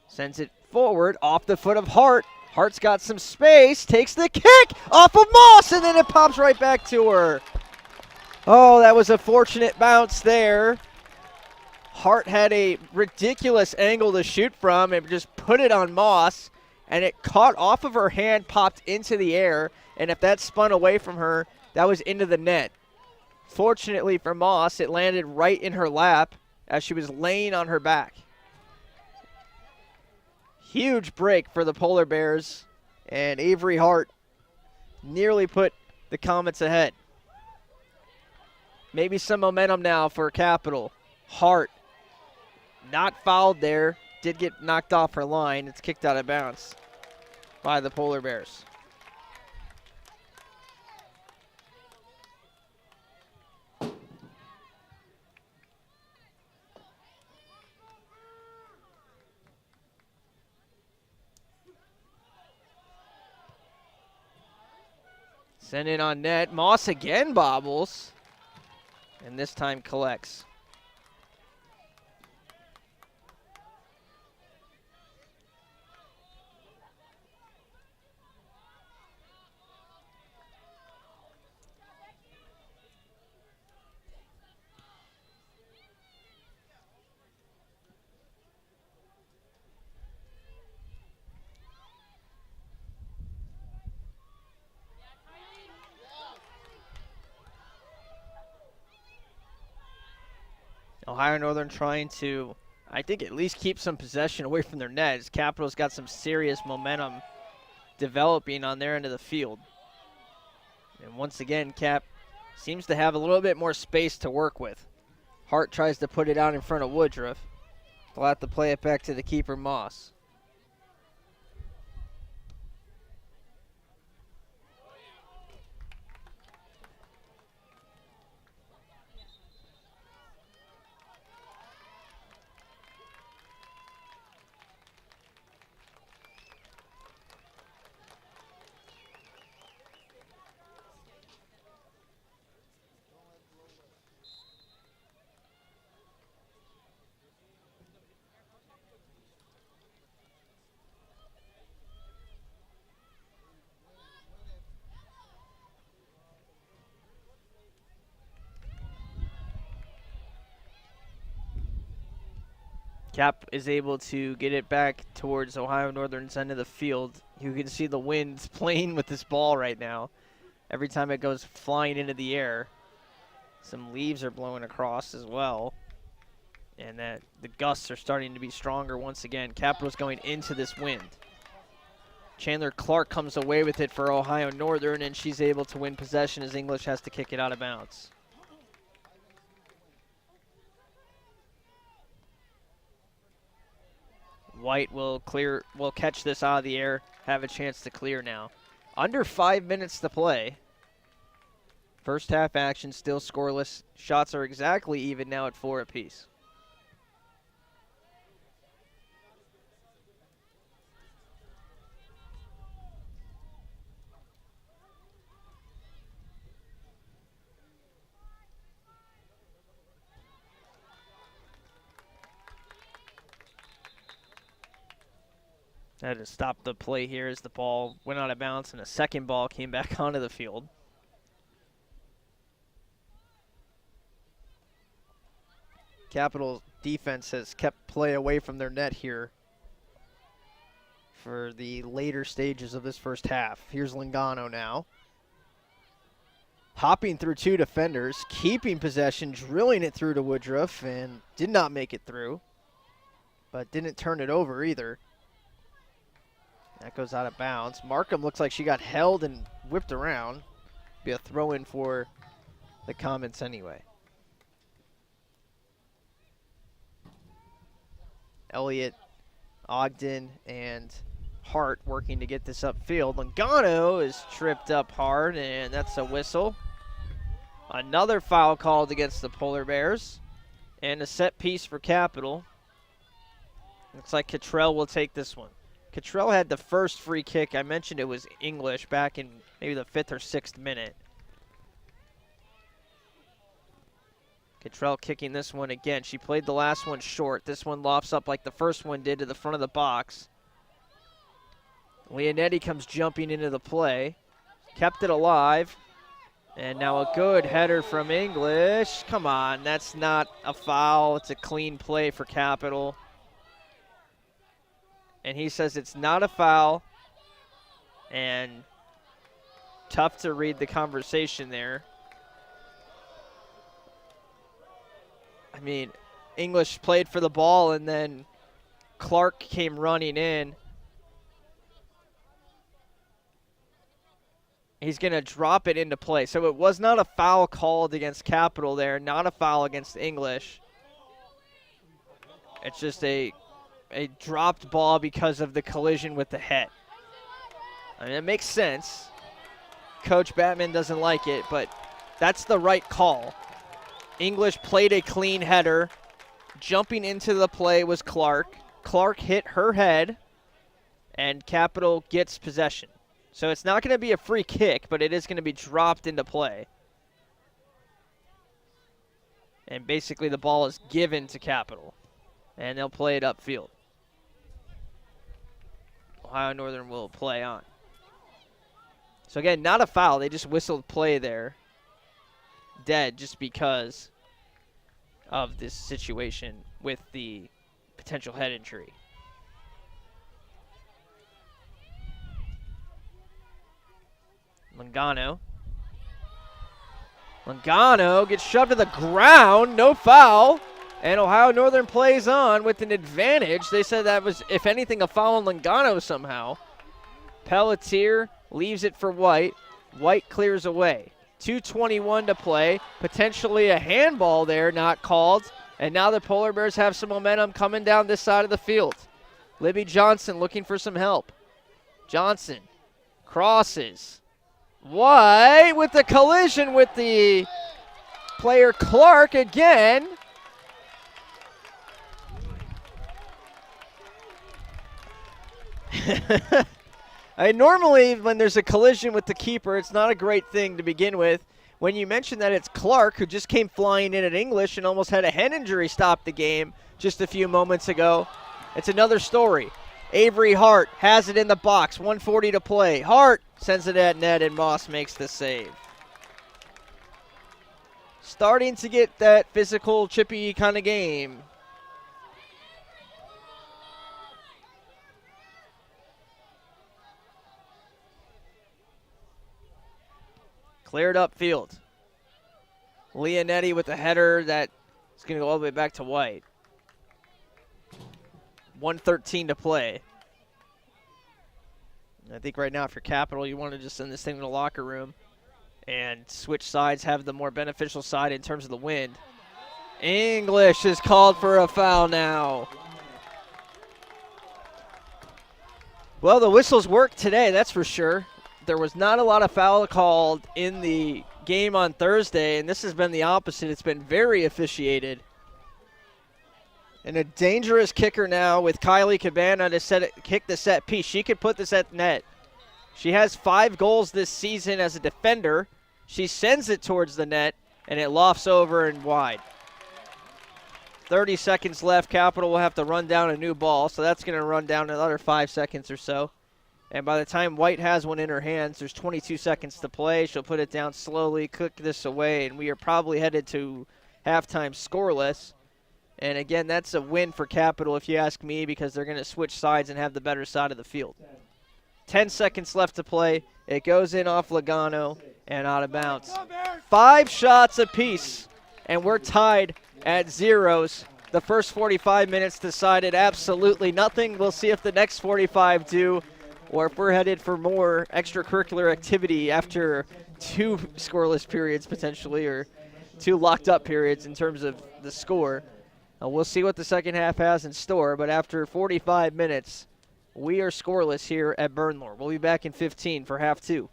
sends it forward off the foot of Hart. Hart's got some space, takes the kick off of Moss, and then it pops right back to her. Oh, that was a fortunate bounce there. Hart had a ridiculous angle to shoot from and just put it on Moss, and it caught off of her hand, popped into the air, and if that spun away from her, that was into the net. Fortunately for Moss, it landed right in her lap as she was laying on her back. Huge break for the Polar Bears, and Avery Hart nearly put the Comets ahead. Maybe some momentum now for Capital. Hart not fouled there, did get knocked off her line. It's kicked out of bounds by the Polar Bears. Send it on net. Moss again bobbles. And this time collects. Ohio Northern trying to, I think, at least keep some possession away from their net. Capital's got some serious momentum developing on their end of the field. And once again, Cap seems to have a little bit more space to work with. Hart tries to put it out in front of Woodruff. They'll have to play it back to the keeper, Moss. Cap is able to get it back towards Ohio Northern's end of the field. You can see the wind playing with this ball right now. Every time it goes flying into the air. Some leaves are blowing across as well. And that the gusts are starting to be stronger once again. Capital's going into this wind. Chandler Clark comes away with it for Ohio Northern, and she's able to win possession as English has to kick it out of bounds. White will catch this out of the air, have a chance to clear now. Under 5 minutes to play. First half action still scoreless. Shots are exactly even now at 4 apiece. Had to stop the play here as the ball went out of bounds and a second ball came back onto the field. Capital defense has kept play away from their net here for the later stages of this first half. Here's Lingano now. Hopping through 2 defenders, keeping possession, drilling it through to Woodruff, and did not make it through, but didn't turn it over either. That goes out of bounds. Markham looks like she got held and whipped around. Be a throw-in for the Comets anyway. Elliott, Ogden, and Hart working to get this upfield. Lingano is tripped up hard, and that's a whistle. Another foul called against the Polar Bears, and a set piece for Capital. Looks like Cottrell will take this one. Cottrell had the first free kick. I mentioned it was English back in maybe the 5th or 6th minute. Cottrell kicking this one again. She played the last one short. This one lofts up like the first one did to the front of the box. Leonetti comes jumping into the play. Kept it alive. And now a good header from English. Come on, that's not a foul. It's a clean play for Capital. And he says it's not a foul. And tough to read the conversation there. I mean, English played for the ball, and then Clark came running in. He's going to drop it into play. So it was not a foul called against Capital there, not a foul against English. It's just a dropped ball because of the collision with the head. I mean, it makes sense. Coach Batman doesn't like it, but that's the right call. English played a clean header. Jumping into the play was Clark. Clark hit her head, and Capital gets possession. So it's not going to be a free kick, but it is going to be dropped into play. And basically the ball is given to Capital, and they'll play it upfield. Ohio Northern will play on. So again, not a foul. They just whistled play there. Dead just because of this situation with the potential head injury. Lingano gets shoved to the ground. No foul. And Ohio Northern plays on with an advantage. They said that was, if anything, a foul on Lingano somehow. Pelletier leaves it for White. White clears away. 2:21 to play. Potentially a handball there, not called. And now the Polar Bears have some momentum coming down this side of the field. Libby Johnson looking for some help. Johnson crosses. White with the collision with the player Clark again. Normally, when there's a collision with the keeper, it's not a great thing to begin with. When you mention that it's Clark, who just came flying in at English and almost had a head injury stop the game just a few moments ago, it's another story. Avery Hart has it in the box, 1:40 to play. Hart sends it at net, and Moss makes the save. Starting to get that physical, chippy kind of game. Cleared upfield. Leonetti with a header that is going to go all the way back to White. 1:13 to play. I think right now, if you're Capital, you want to just send this thing to the locker room and switch sides, have the more beneficial side in terms of the wind. English is called for a foul now. Well, the whistles work today, that's for sure. There was not a lot of foul called in the game on Thursday, and this has been the opposite. It's been very officiated. And a dangerous kicker now with Kylie Cabana to kick the set piece. She could put this at net. She has 5 goals this season as a defender. She sends it towards the net, and it lofts over and wide. 30 seconds left. Capital will have to run down a new ball, so that's going to run down another 5 seconds or so. And by the time White has one in her hands, there's 22 seconds to play. She'll put it down slowly, cook this away, and we are probably headed to halftime scoreless. And again, that's a win for Capital if you ask me, because they're going to switch sides and have the better side of the field. 10 seconds left to play. It goes in off Logano and out of bounds. 5 shots apiece, and we're tied at zeros. The first 45 minutes decided absolutely nothing. We'll see if the next 45 do, or if we're headed for more extracurricular activity after 2 scoreless periods potentially, or 2 locked up periods in terms of the score. We'll see what the second half has in store, but after 45 minutes, we are scoreless here at Bernlohr. We'll be back in 15 for half 2.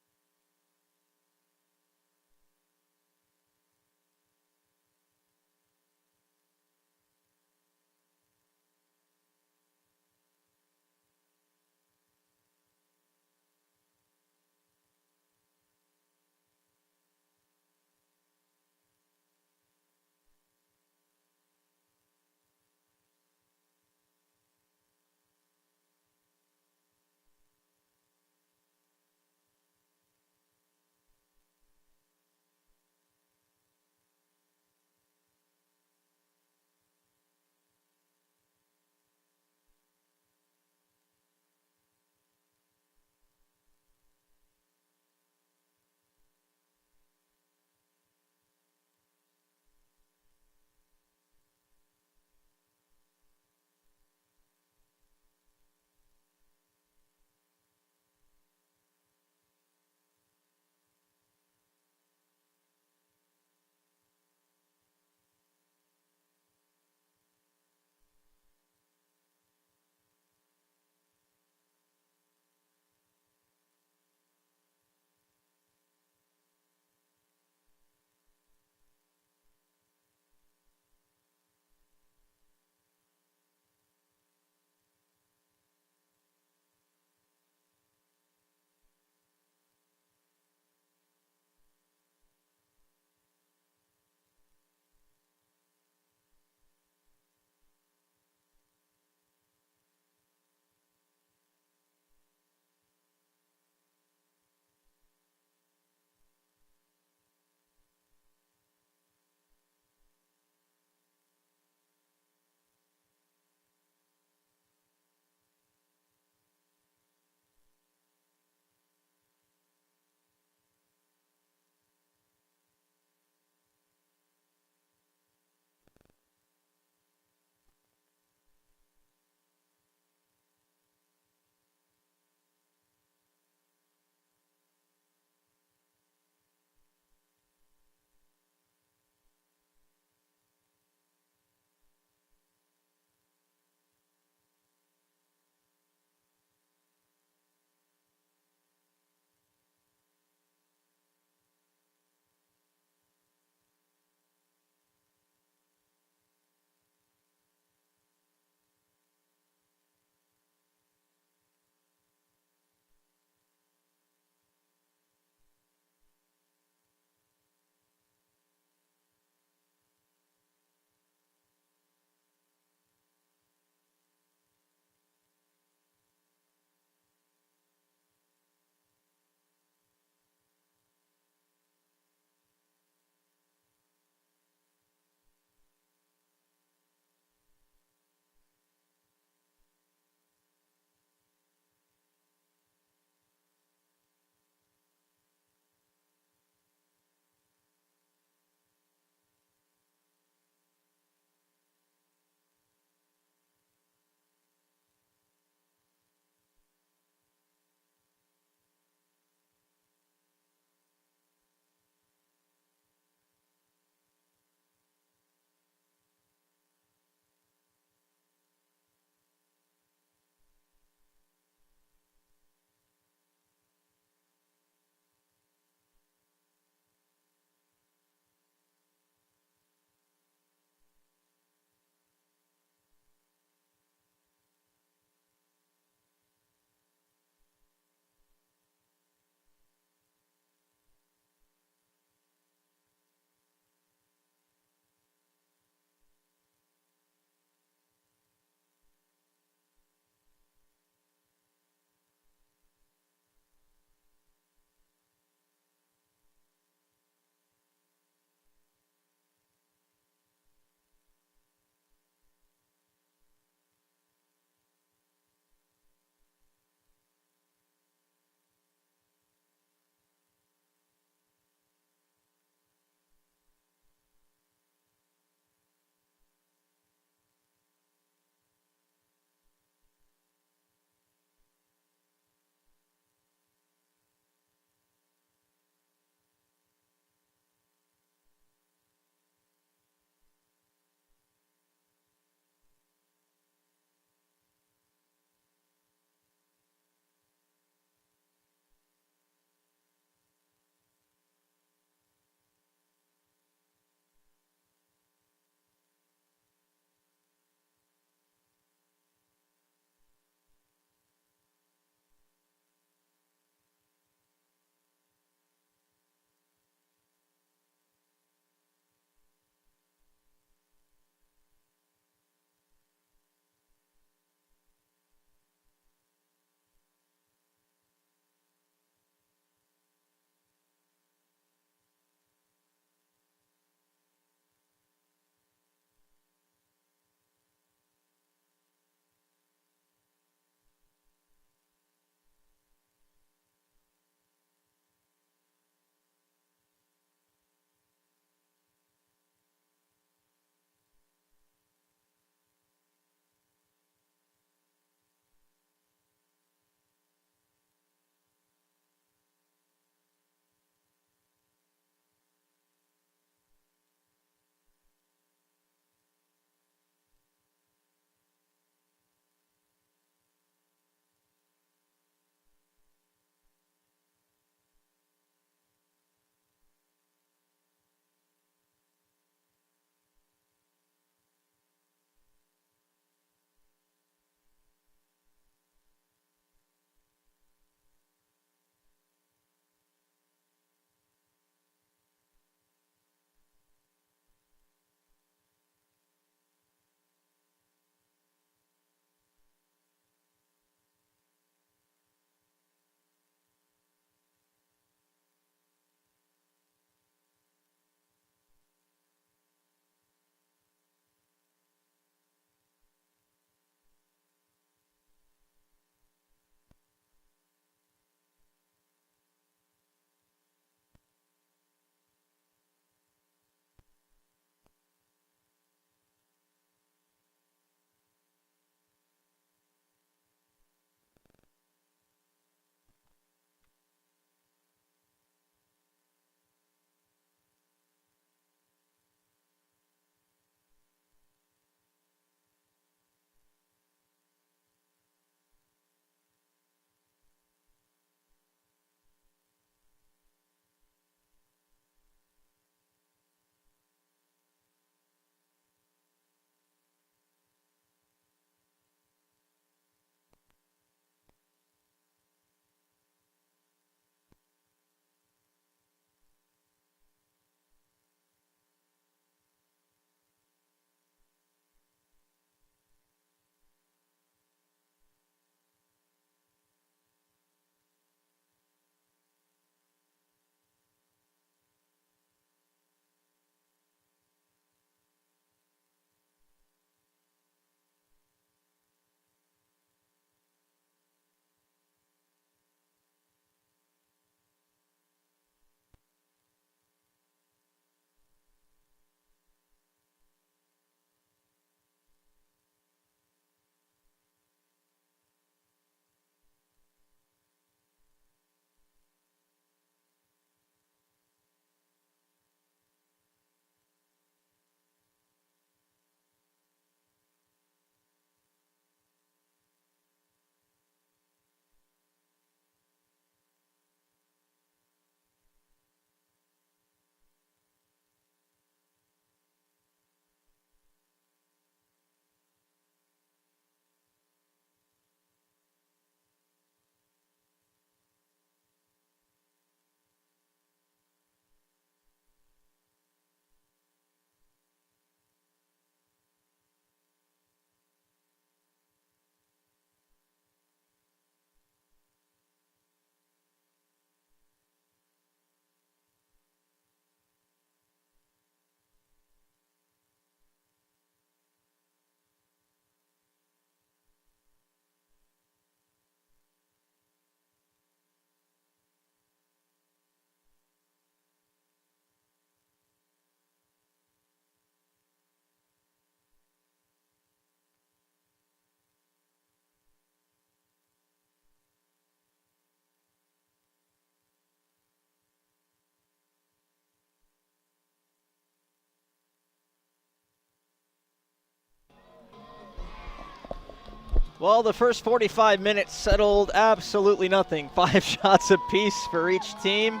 Well, the first 45 minutes settled absolutely nothing. 5 shots apiece for each team.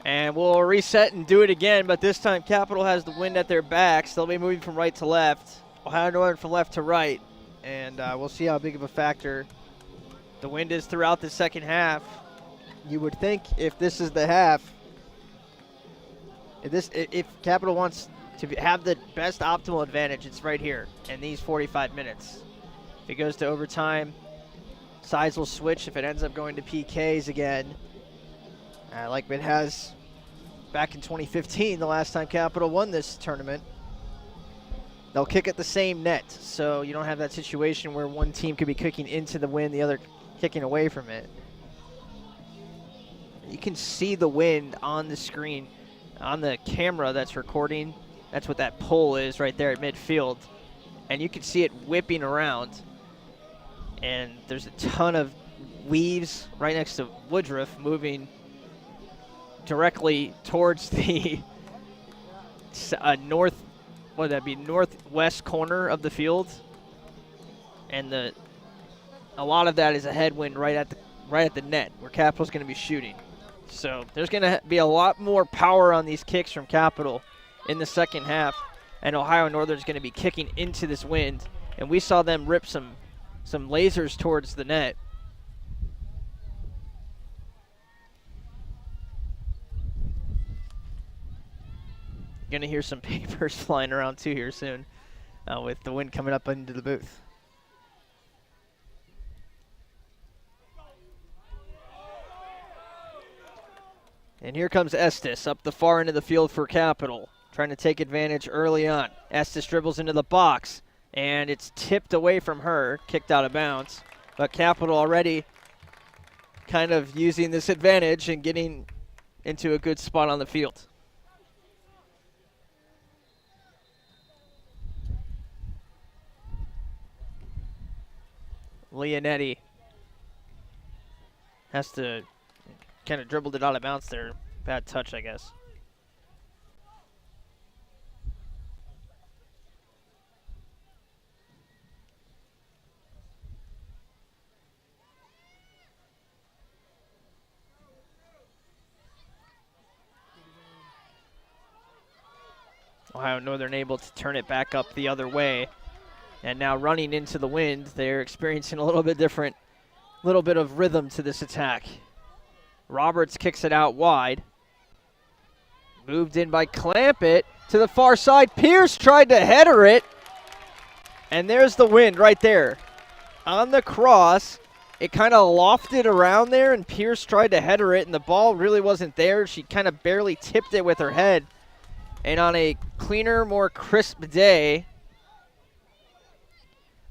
And we'll reset and do it again, but this time Capital has the wind at their backs. They'll be moving from right to left. Ohio Northern from left to right. And we'll see how big of a factor the wind is throughout the second half. You would think if this is the half, if Capital wants to have the best optimal advantage, it's right here in these 45 minutes. If it goes to overtime, sides will switch if it ends up going to PKs again. Like it has back in 2015, the last time Capital won this tournament. They'll kick at the same net, so you don't have that situation where one team could be kicking into the wind, the other kicking away from it. You can see the wind on the screen, on the camera that's recording. That's what that pole is right there at midfield. And you can see it whipping around. And there's a ton of weaves right next to Woodruff moving directly towards the northwest corner of the field, and a lot of that is a headwind right at the net where Capital's going to be shooting. So there's going to be a lot more power on these kicks from Capital in the second half, and Ohio Northern's going to be kicking into this wind, and we saw them rip some lasers towards the net. Going to hear some papers flying around too here soon with the wind coming up into the booth. And here comes Estes up the far end of the field for Capital, trying to take advantage early on. Estes dribbles into the box, and it's tipped away from her, kicked out of bounds. But Capital already kind of using this advantage and getting into a good spot on the field. Leonetti has to kind of dribbled it out of bounds there. Bad touch, I guess. Ohio Northern able to turn it back up the other way. And now running into the wind, they're experiencing a little bit of rhythm to this attack. Roberts kicks it out wide. Moved in by Clampett to the far side. Pierce tried to header it. And there's the wind right there. On the cross, it kind of lofted around there, and Pierce tried to header it, and the ball really wasn't there. She kind of barely tipped it with her head. And on a cleaner, more crisp day,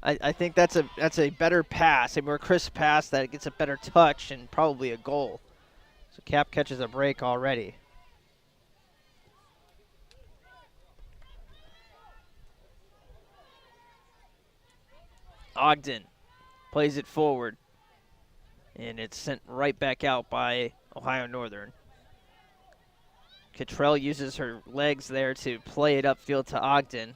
I think that's a better pass, a more crisp pass that gets a better touch and probably a goal. So Cap catches a break already. Ogden plays it forward, and it's sent right back out by Ohio Northern. Cottrell uses her legs there to play it upfield to Ogden.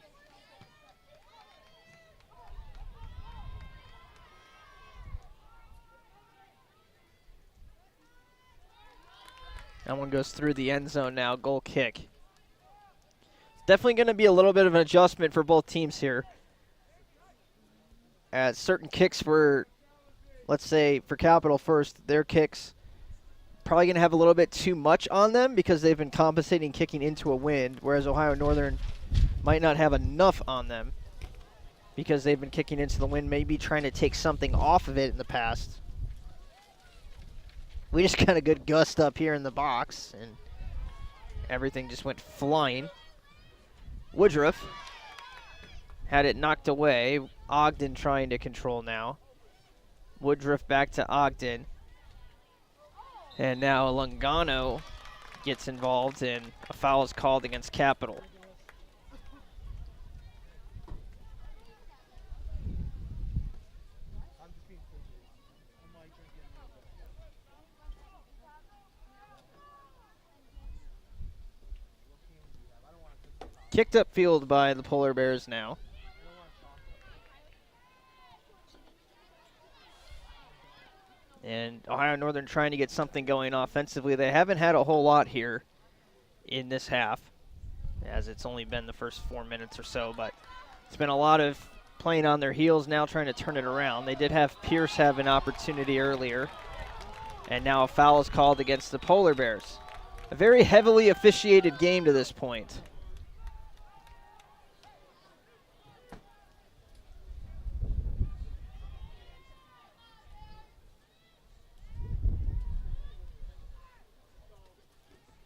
That one goes through the end zone now, goal kick. It's definitely going to be a little bit of an adjustment for both teams here. As certain kicks for, let's say, for Capital first, their kicks probably going to have a little bit too much on them because they've been compensating kicking into a wind, whereas Ohio Northern might not have enough on them because they've been kicking into the wind, maybe trying to take something off of it in the past. We just got a good gust up here in the box, and everything just went flying. Woodruff had it knocked away. Ogden trying to control now. Woodruff back to Ogden. And now Lungano gets involved, and a foul is called against Capital. Kicked upfield by the Polar Bears now. And Ohio Northern trying to get something going offensively. They haven't had a whole lot here in this half, as it's only been the first 4 minutes or so, but it's been a lot of playing on their heels now, trying to turn it around. They did have Pierce have an opportunity earlier, and now a foul is called against the Polar Bears. A very heavily officiated game to this point.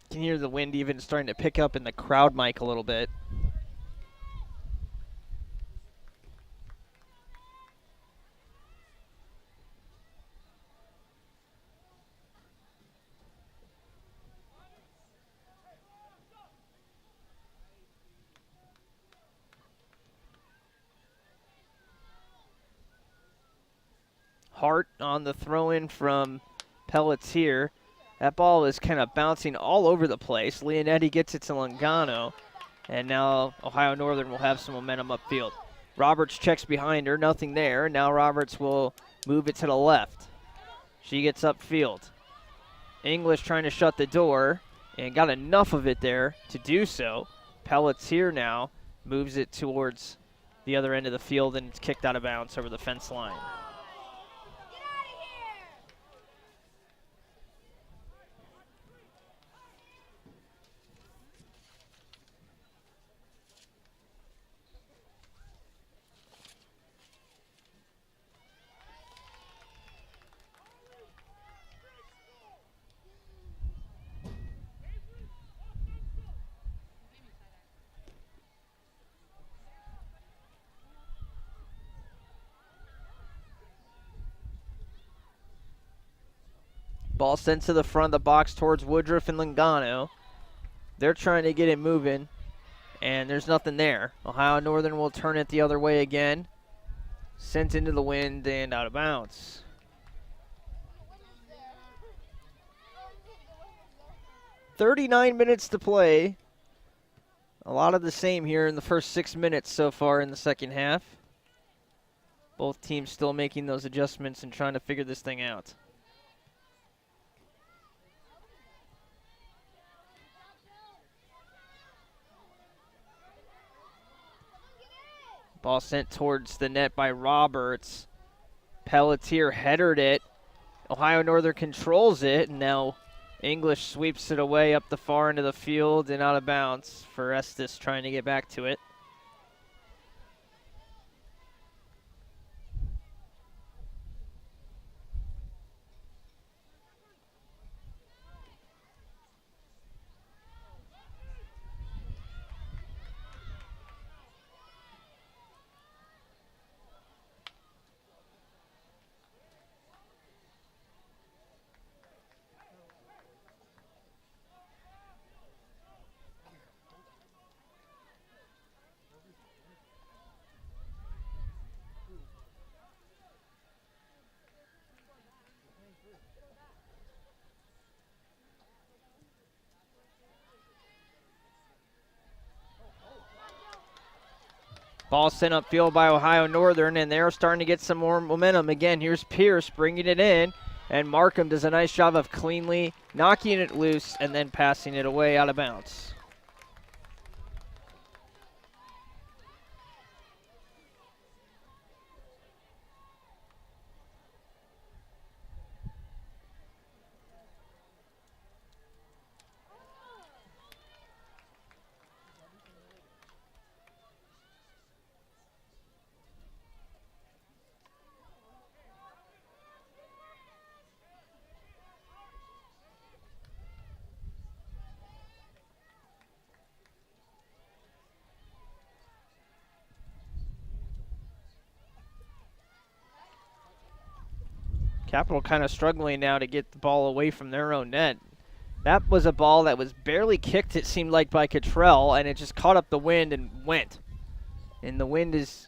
You can hear the wind even starting to pick up in the crowd mic a little bit. Hart on the throw-in from Pelletier. That ball is kind of bouncing all over the place. Leonetti gets it to Longano, and now Ohio Northern will have some momentum upfield. Roberts checks behind her, nothing there. Now Roberts will move it to the left. She gets upfield. English trying to shut the door, and got enough of it there to do so. Pelletier now moves it towards the other end of the field, and it's kicked out of bounds over the fence line. Ball sent to the front of the box towards Woodruff and Longano. They're trying to get it moving, and there's nothing there. Ohio Northern will turn it the other way again. Sent into the wind and out of bounds. "39 minutes to play. A lot of the same here in the first 6 minutes so far in the second half. Both teams still making those adjustments and trying to figure this thing out. Ball sent towards the net by Roberts. Pelletier headered it. Ohio Northern controls it, and now English sweeps it away up the far end of the field and out of bounds for Estes trying to get back to it. Ball sent upfield by Ohio Northern, and they're starting to get some more momentum. Again, here's Pierce bringing it in, and Markham does a nice job of cleanly knocking it loose and then passing it away out of bounds. Capital kind of struggling now to get the ball away from their own net. That was a ball that was barely kicked, it seemed like, by Cottrell, and it just caught up the wind and went. And the wind is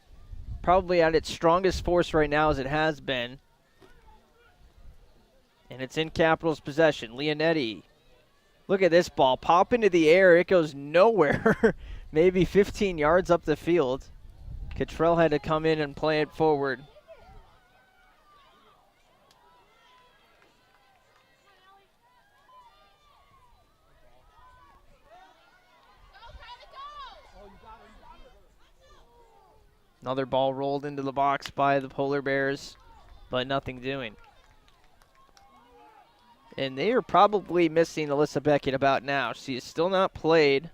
probably at its strongest force right now as it has been. And it's in Capital's possession. Leonetti. Look at this ball. Pop into the air. It goes nowhere. Maybe 15 yards up the field. Cottrell had to come in and play it forward. Another ball rolled into the box by the Polar Bears, but nothing doing. And they are probably missing Alyssa Beckett about now. She is still not played.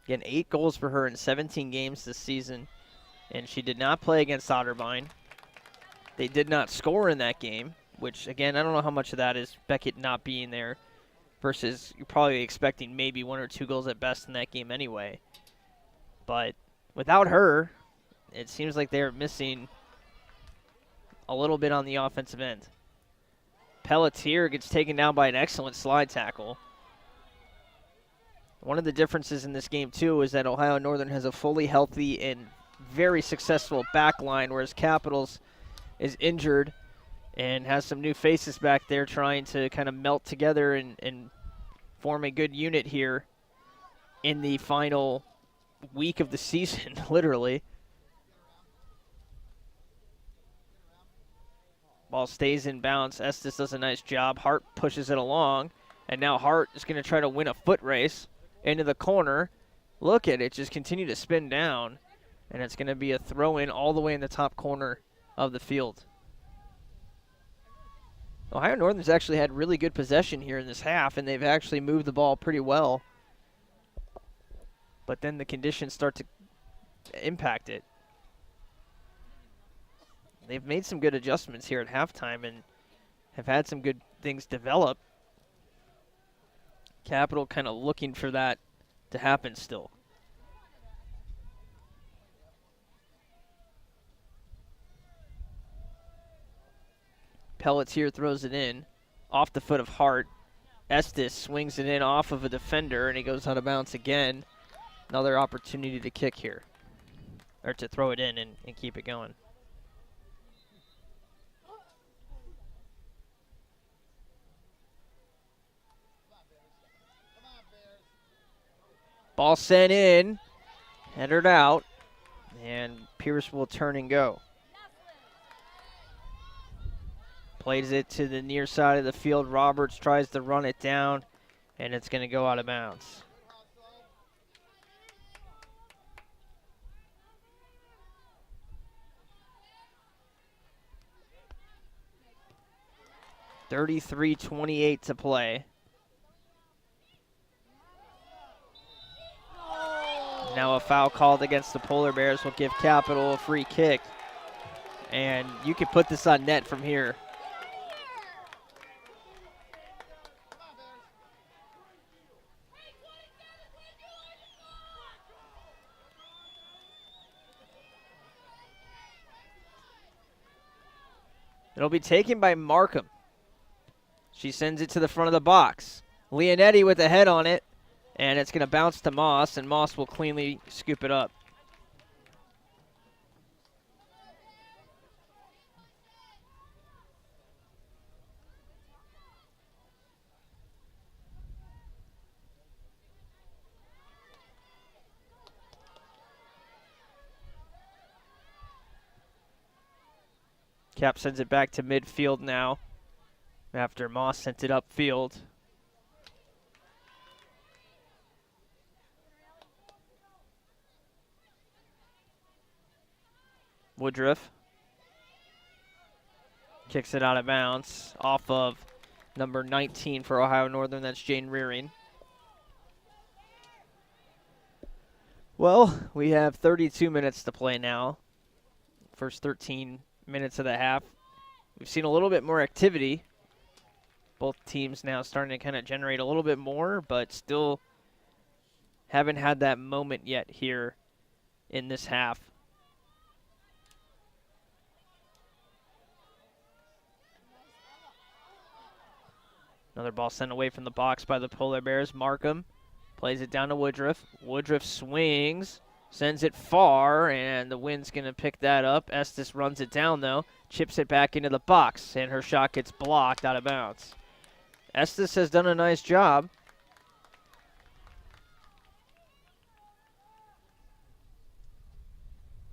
Again, 8 goals for her in 17 games this season. And she did not play against Otterbein. They did not score in that game, which, again, I don't know how much of that is Beckett not being there versus you're probably expecting maybe 1 or 2 goals at best in that game anyway. But without her, it seems like they're missing a little bit on the offensive end. Pelletier gets taken down by an excellent slide tackle. One of the differences in this game, too, is that Ohio Northern has a fully healthy and very successful back line, whereas Capitals is injured and has some new faces back there trying to kind of melt together and form a good unit here in the final week of the season, literally. Ball stays in bounds. Estes does a nice job. Hart pushes it along, and now Hart is going to try to win a foot race into the corner. Look at it, just continue to spin down, and it's going to be a throw-in all the way in the top corner of the field. Ohio Northern's actually had really good possession here in this half, and they've actually moved the ball pretty well. But then the conditions start to impact it. They've made some good adjustments here at halftime and have had some good things develop. Capital kind of looking for that to happen still. Pelletier throws it in off the foot of Hart. Estes swings it in off of a defender, and he goes out of bounds again. Another opportunity to kick here, or to throw it in and keep it going. Ball sent in, headed out, and Pierce will turn and go. Plays it to the near side of the field. Roberts tries to run it down, and it's going to go out of bounds. .33:28 to play. Now a foul called against the Polar Bears will give Capital a free kick. And you can put this on net from here. It'll be taken by Markham. She sends it to the front of the box. Leonetti with a head on it, and it's going to bounce to Moss, and Moss will cleanly scoop it up. Cap sends it back to midfield now after Moss sent it upfield. Woodruff kicks it out of bounds off of number 19 for Ohio Northern. That's Jane Rearing. Well, we have 32 minutes to play now. First 13 minutes of the half. We've seen a little bit more activity. Both teams now starting to kind of generate a little bit more, but still haven't had that moment yet here in this half. Another ball sent away from the box by the Polar Bears. Markham plays it down to Woodruff. Woodruff swings, sends it far, and the wind's going to pick that up. Estes runs it down, though, chips it back into the box, and her shot gets blocked out of bounds. Estes has done a nice job.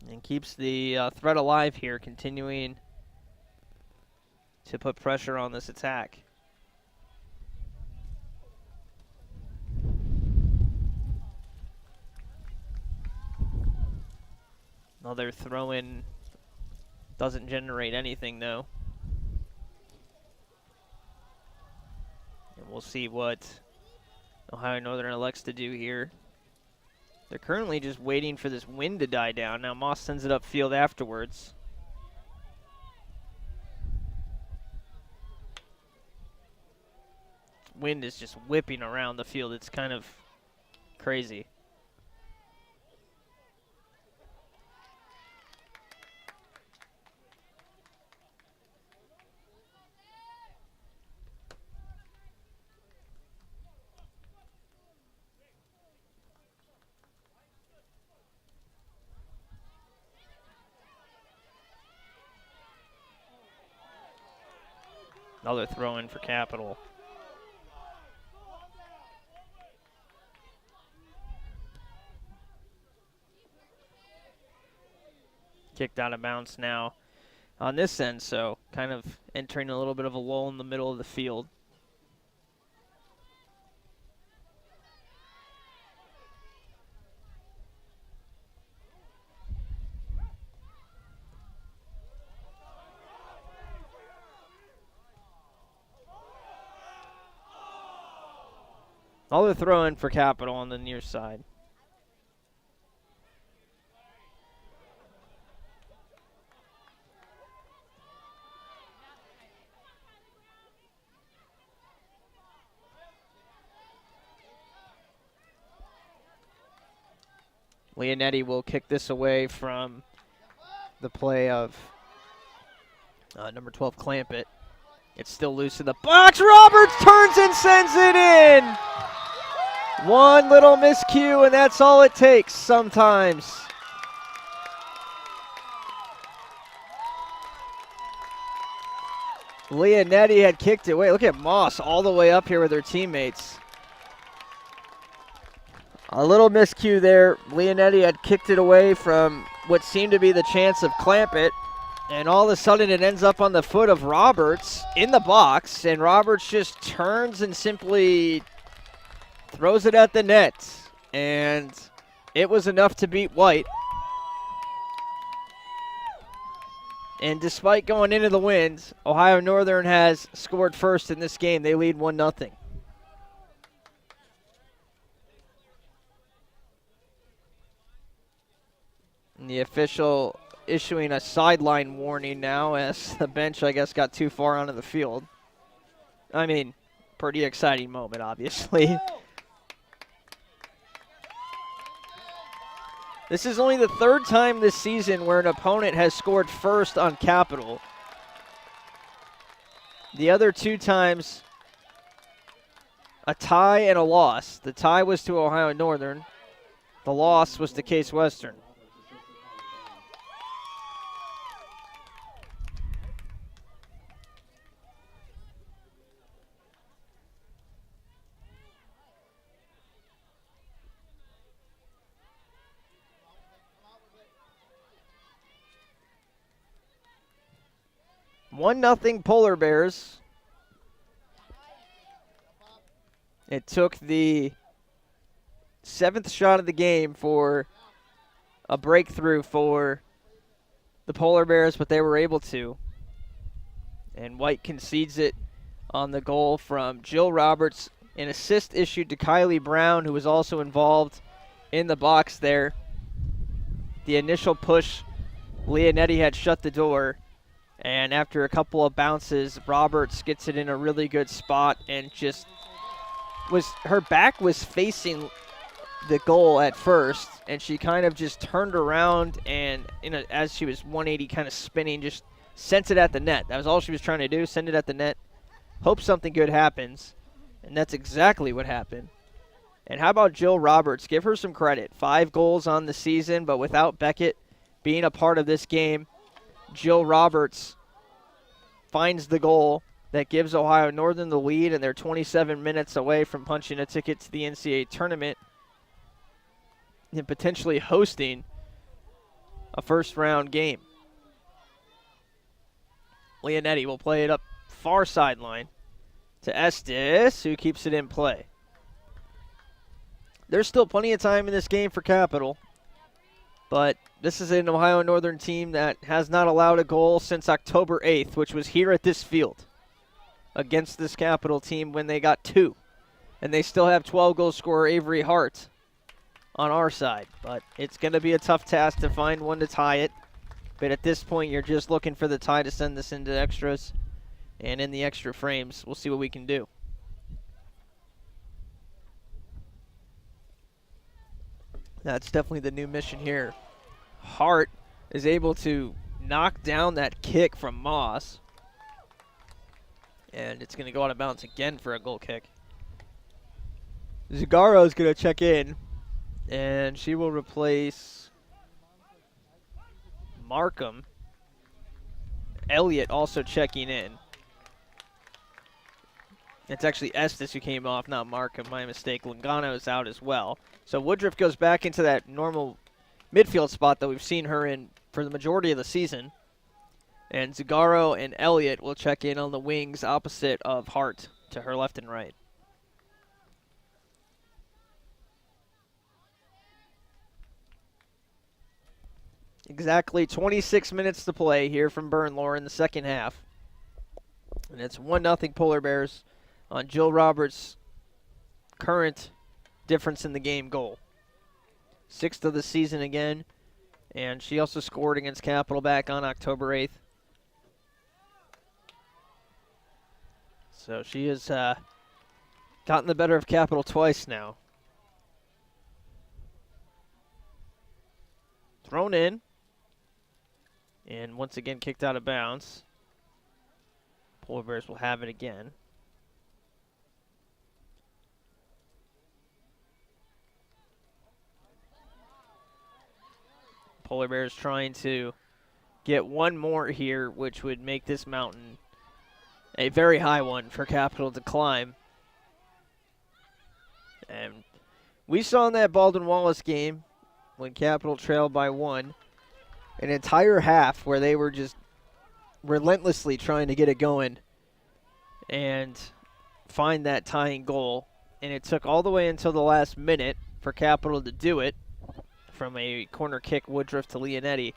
And keeps the threat alive here, continuing to put pressure on this attack. Another throw-in doesn't generate anything, though. And we'll see what Ohio Northern elects to do here. They're currently just waiting for this wind to die down. Now Moss sends it upfield afterwards. Wind is just whipping around the field. It's kind of crazy. Another throw in for Capital. Kicked out of bounds now on this end, so kind of entering a little bit of a lull in the middle of the field. Another throw in for Capital on the near side. Leonetti will kick this away from the play of number 12, Clampett. It's still loose in the box. Roberts turns and sends it in. One little miscue, and that's all it takes sometimes. Leonetti had kicked it away. Look at Moss all the way up here with her teammates. A little miscue there. Leonetti had kicked it away from what seemed to be the chance of Clampett, and all of a sudden it ends up on the foot of Roberts in the box, and Roberts just turns and simply throws it at the net, and it was enough to beat White. And despite going into the wind, Ohio Northern has scored first in this game. They lead 1-0. And the official issuing a sideline warning now as the bench, I guess, got too far onto the field. I mean, pretty exciting moment, obviously. This is only the third time this season where an opponent has scored first on Capital. The other two times, a tie and a loss. The tie was to Ohio Northern. The loss was to Case Western. One nothing Polar Bears. It took the 7th shot of the game for a breakthrough for the Polar Bears, but they were able to. And White concedes it on the goal from Jill Roberts. An assist issued to Kylie Brown, who was also involved in the box there. The initial push, Leonetti had shut the door. And after a couple of bounces, Roberts gets it in a really good spot and just her back was facing the goal at first, and she kind of just turned around and as she was 180 kind of spinning, just sent it at the net. That was all she was trying to do, send it at the net, hope something good happens, and that's exactly what happened. And how about Jill Roberts? Give her some credit. 5 goals on the season, but without Beckett being a part of this game, Jill Roberts finds the goal that gives Ohio Northern the lead, and they're 27 minutes away from punching a ticket to the NCAA tournament and potentially hosting a first-round game. Leonetti will play it up far sideline to Estes, who keeps it in play. There's still plenty of time in this game for Capital, but this is an Ohio Northern team that has not allowed a goal since October 8th, which was here at this field against this Capital team when they got 2. And they still have 12-goal scorer Avery Hart on our side. But it's going to be a tough task to find one to tie it. But at this point, you're just looking for the tie to send this into extras. And in the extra frames, we'll see what we can do. That's definitely the new mission here. Hart is able to knock down that kick from Moss. And it's going to go out of bounds again for a goal kick. Zagaro is going to check in. And she will replace Markham. Elliott also checking in. It's actually Estes who came off, not Markham. My mistake. Lungano is out as well. So Woodruff goes back into that normal midfield spot that we've seen her in for the majority of the season. And Zagaro and Elliott will check in on the wings opposite of Hart to her left and right. Exactly 26 minutes to play here from Bernlohr in the second half. And it's 1-0 Polar Bears on Jill Roberts' current difference in the game goal. 6th of the season again. And she also scored against Capital back on October 8th. So she has gotten the better of Capital twice now. Thrown in. And once again kicked out of bounds. Polar Bears will have it again. Polar Bears trying to get one more here, which would make this mountain a very high one for Capital to climb. And we saw in that Baldwin-Wallace game when Capital trailed by 1, an entire half where they were just relentlessly trying to get it going and find that tying goal. And it took all the way until the last minute for Capital to do it from a corner kick Woodruff to Leonetti.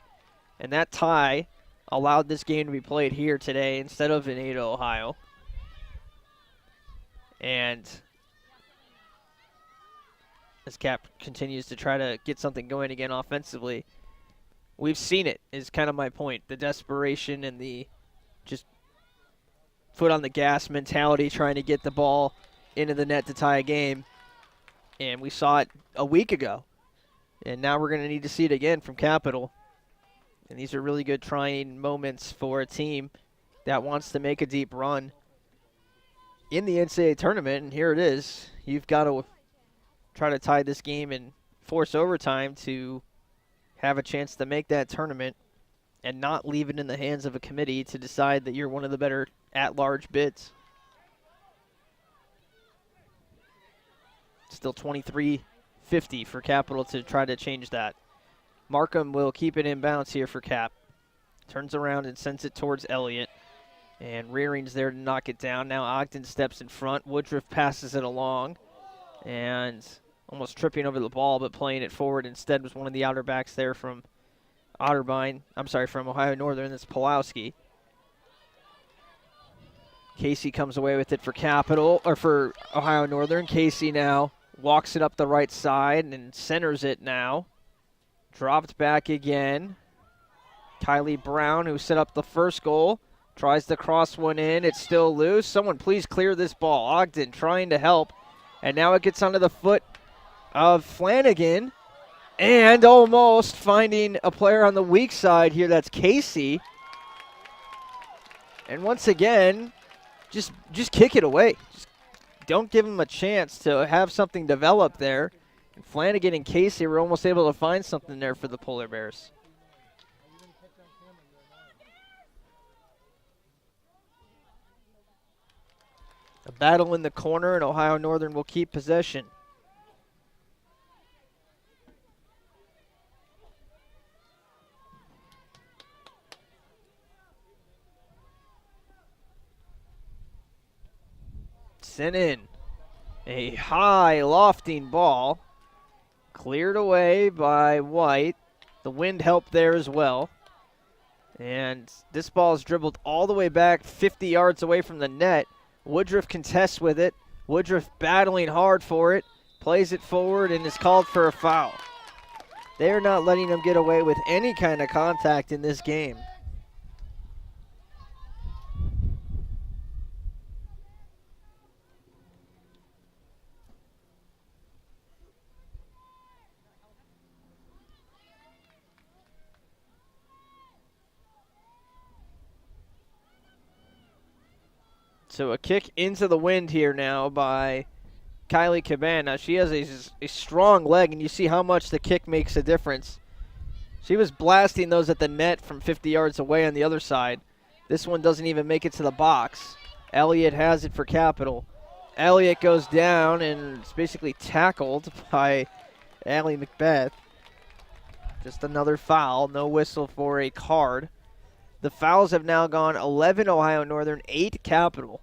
And that tie allowed this game to be played here today instead of in Ada, Ohio. And as Cap continues to try to get something going again offensively, we've seen it, is kind of my point. The desperation and the just foot on the gas mentality trying to get the ball into the net to tie a game. And we saw it a week ago. And now we're going to need to see it again from Capital. And these are really good trying moments for a team that wants to make a deep run in the NCAA tournament. And here it is. You've got to try to tie this game and force overtime to have a chance to make that tournament and not leave it in the hands of a committee to decide that you're one of the better at-large bids. Still 23-50 for Capital to try to change that. Markham will keep it in bounds here for Cap. Turns around and sends it towards Elliott. And Rearing's there to knock it down. Now Ogden steps in front. Woodruff passes it along. And almost tripping over the ball, but playing it forward instead was one of the outer backs there from from Ohio Northern. That's Pulowski. Casey comes away with it for Capital, or for Ohio Northern. Casey now walks it up the right side and centers it now. Dropped back again. Kylie Brown, who set up the first goal, tries to cross one in. It's still loose. Someone please clear this ball. Ogden trying to help. And now it gets onto the foot of Flanagan. And almost finding a player on the weak side here. That's Casey. And once again, just kick it away. Just don't give him a chance to have something develop there. And Flanagan and Casey were almost able to find something there for the Polar Bears. A battle in the corner, and Ohio Northern will keep possession. sent in. A high lofting ball. Cleared away by White. The wind helped there as well. And this ball is dribbled all the way back 50 yards away from the net. Woodruff contests with it. Woodruff battling hard for it. Plays it forward and is called for a foul. They're not letting him get away with any kind of contact in this game. So a kick into the wind here now by Kylie Cabana. She has a strong leg, and you see how much the kick makes a difference. She was blasting those at the net from 50 yards away on the other side. This one doesn't even make it to the box. Elliott has it for Capital. Elliott goes down and is basically tackled by Allie Macbeth. Just another foul. No whistle for a card. The fouls have now gone 11 Ohio Northern, 8 Capital.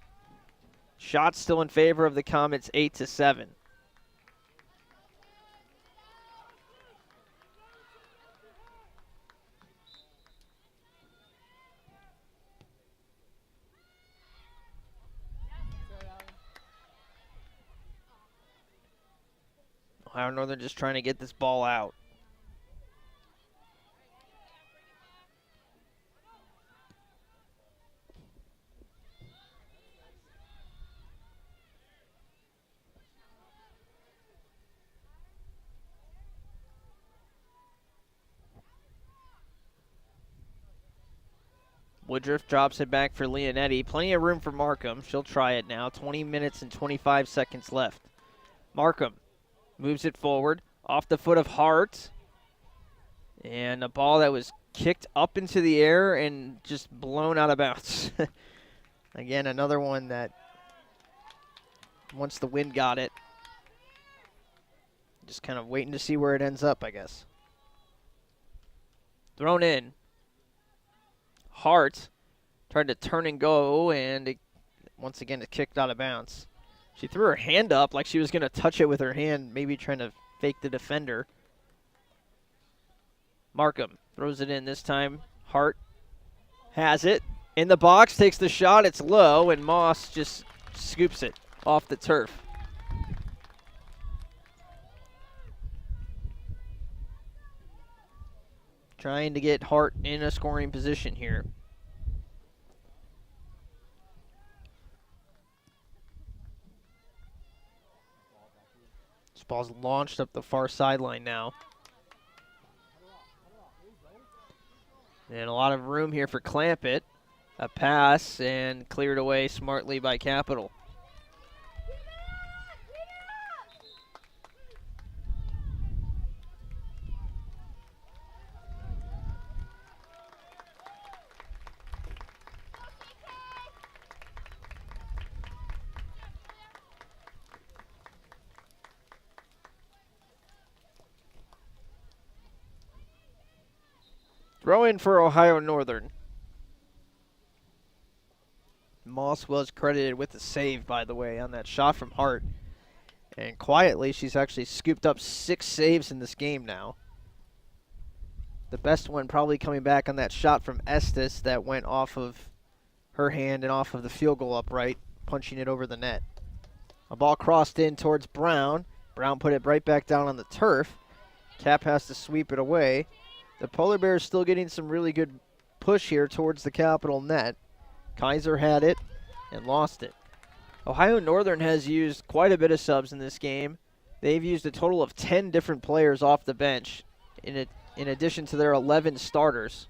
Shots still in favor of the Comets, 8-7. Ohio Northern just trying to get this ball out. Woodruff drops it back for Leonetti. Plenty of room for Markham. She'll try it now. 20 minutes and 25 seconds left. Markham moves it forward off the foot of Hart. And a ball that was kicked up into the air and just blown out of bounds. Again, another one that once the wind got it, just kind of waiting to see where it ends up, I guess. Thrown in. Hart tried to turn and go, and once again it kicked out of bounds. She threw her hand up like she was going to touch it with her hand, maybe trying to fake the defender. Markham throws it in this time. Hart has it. In the box, takes the shot. It's low, and Moss just scoops it off the turf. Trying to get Hart in a scoring position here. This ball's launched up the far sideline now. And a lot of room here for Clampett. A pass and cleared away smartly by Capital. Throw in for Ohio Northern. Moss was credited with the save, by the way, on that shot from Hart. And quietly, she's actually scooped up 6 saves in this game now. The best one probably coming back on that shot from Estes that went off of her hand and off of the field goal upright, punching it over the net. A ball crossed in towards Brown. Brown put it right back down on the turf. Cap has to sweep it away. The Polar Bears still getting some really good push here towards the Capital net. Kaiser had it and lost it. Ohio Northern has used quite a bit of subs in this game. They've used a total of 10 different players off the bench in addition to their 11 starters.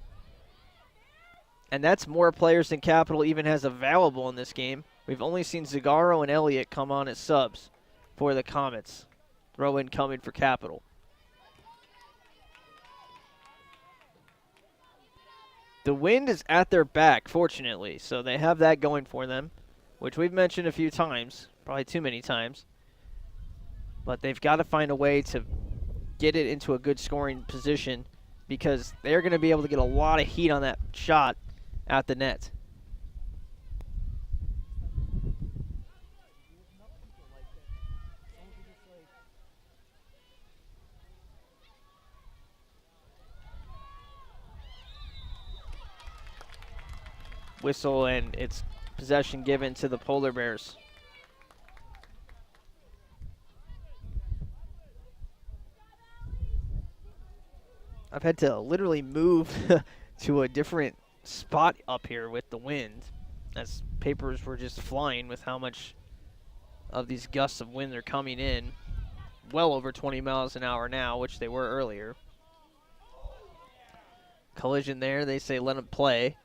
And that's more players than Capital even has available in this game. We've only seen Zagaro and Elliott come on as subs for the Comets. Throw in coming for Capital. The wind is at their back, fortunately, so they have that going for them, which we've mentioned a few times, probably too many times. But they've got to find a way to get it into a good scoring position because they're going to be able to get a lot of heat on that shot at the net. whistle, and it's possession given to the Polar Bears. I've had to literally move to a different spot up here with the wind, as papers were just flying with how much of these gusts of wind are coming in. Well over 20 miles an hour now, which they were earlier. Collision there, they say let him play.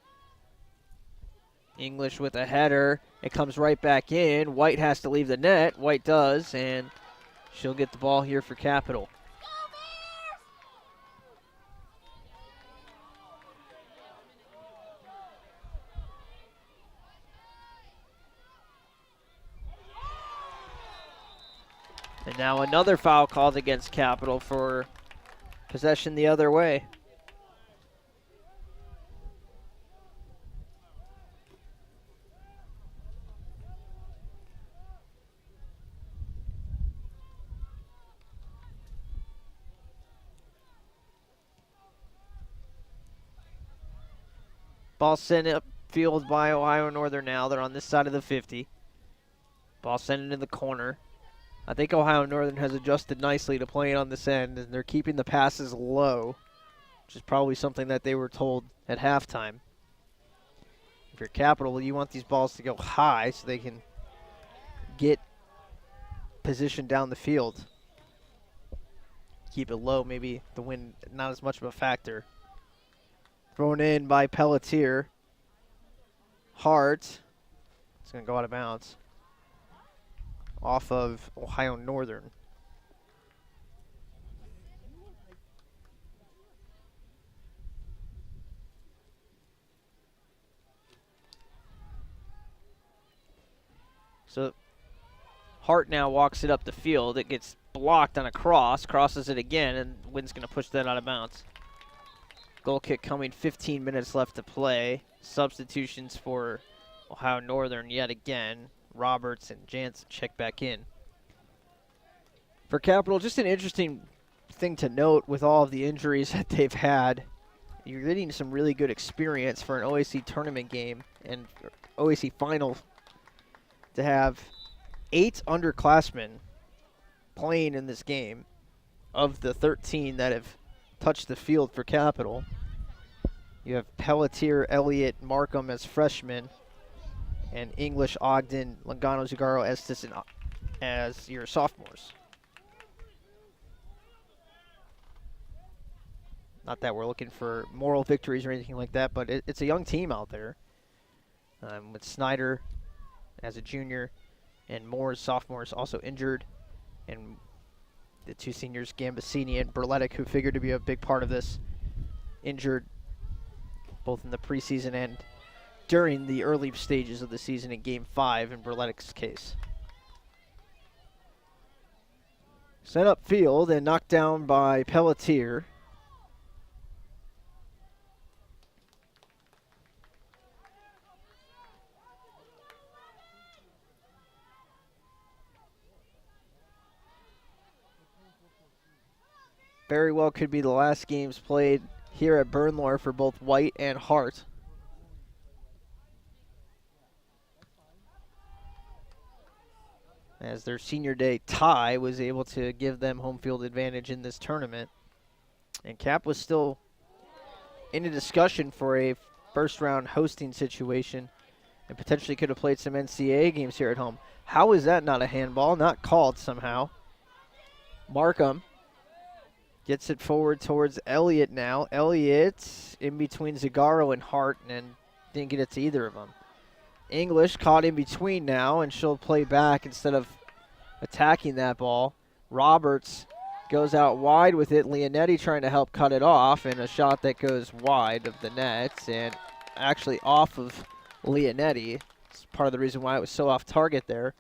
English with a header. It comes right back in. White has to leave the net. White does, and she'll get the ball here for Capital. And now another foul called against Capital for possession the other way. Ball sent upfield by Ohio Northern now. They're on this side of the 50. Ball sent into the corner. I think Ohio Northern has adjusted nicely to playing on this end, and they're keeping the passes low, which is probably something that they were told at halftime. If you're Capital, you want these balls to go high so they can get position down the field. Keep it low, maybe the wind not as much of a factor. Thrown in by Pelletier. Hart. It's going to go out of bounds. Off of Ohio Northern. So Hart now walks it up the field. It gets blocked on a cross, crosses it again, and wind's going to push that out of bounds. Goal kick coming, 15 minutes left to play. Substitutions for Ohio Northern yet again. Roberts and Jansen check back in. For Capital, just an interesting thing to note with all of the injuries that they've had. You're getting some really good experience for an OAC tournament game and OAC final to have 8 underclassmen playing in this game of the 13 that have touched the field for Capital. You have Pelletier, Elliott, Markham as freshmen, and English, Ogden, Logano, Zagaro, Estes as your sophomores. Not that we're looking for moral victories or anything like that, but it's a young team out there. With Snyder as a junior and Moore's sophomores also injured, and the 2 seniors, Gambasini and Berletic, who figured to be a big part of this, injured both in the preseason and during the early stages of the season in Game 5 in Berletic's case. Sent upfield and knocked down by Pelletier. Very well could be the last games played here at Bernlohr for both White and Hart. As their senior day tie was able to give them home field advantage in this tournament. And Cap was still in a discussion for a first round hosting situation and potentially could have played some NCAA games here at home. How is that not a handball? Not called somehow. Markham gets it forward towards Elliott now. Elliott in between Zagaro and Hart and didn't get it to either of them. English caught in between now, and she'll play back instead of attacking that ball. Roberts goes out wide with it. Leonetti trying to help cut it off, and a shot that goes wide of the net and actually off of Leonetti. It's part of the reason why it was so off target there.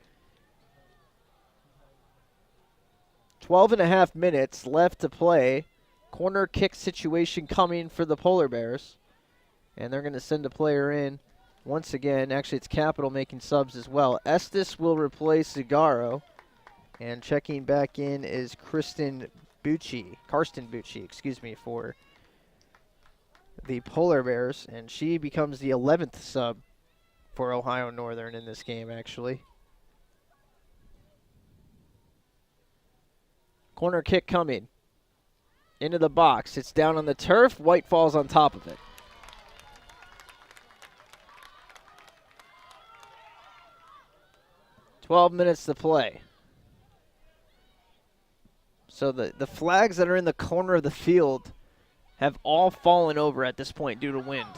12.5 minutes left to play. Corner kick situation coming for the Polar Bears. And they're going to send a player in once again. Actually, it's Capital making subs as well. Estes will replace Zagaro. And checking back in is Karsten Bucci, for the Polar Bears, and she becomes the 11th sub for Ohio Northern in this game, actually. Corner kick coming. Into the box. It's down on the turf. White falls on top of it. "12 minutes to play." So the flags that are in the corner of the field have all fallen over at this point due to wind.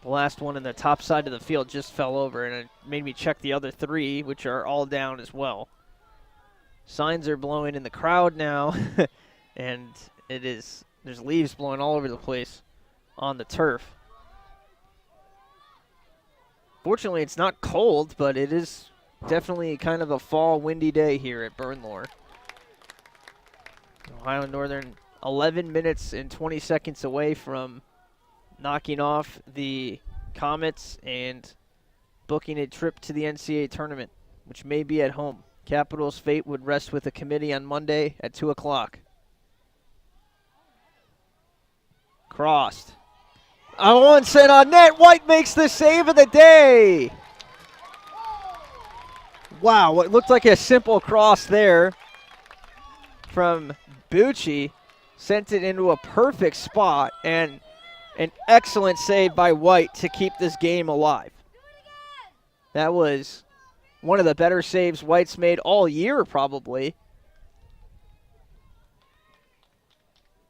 The last one in the top side of the field just fell over, and it made me check the other 3, which are all down as well. Signs are blowing in the crowd now, and there's leaves blowing all over the place on the turf. Fortunately, it's not cold, but it is definitely kind of a fall windy day here at Bernlohr. Ohio Northern 11 minutes and 20 seconds away from knocking off the Comets and booking a trip to the NCAA tournament, which may be at home. Capital's fate would rest with the committee on Monday at 2 o'clock. Crossed. On set on net. White makes the save of the day. Wow, what looked like a simple cross there from Bucci sent it into a perfect spot, and an excellent save by White to keep this game alive. That was one of the better saves White's made all year, probably.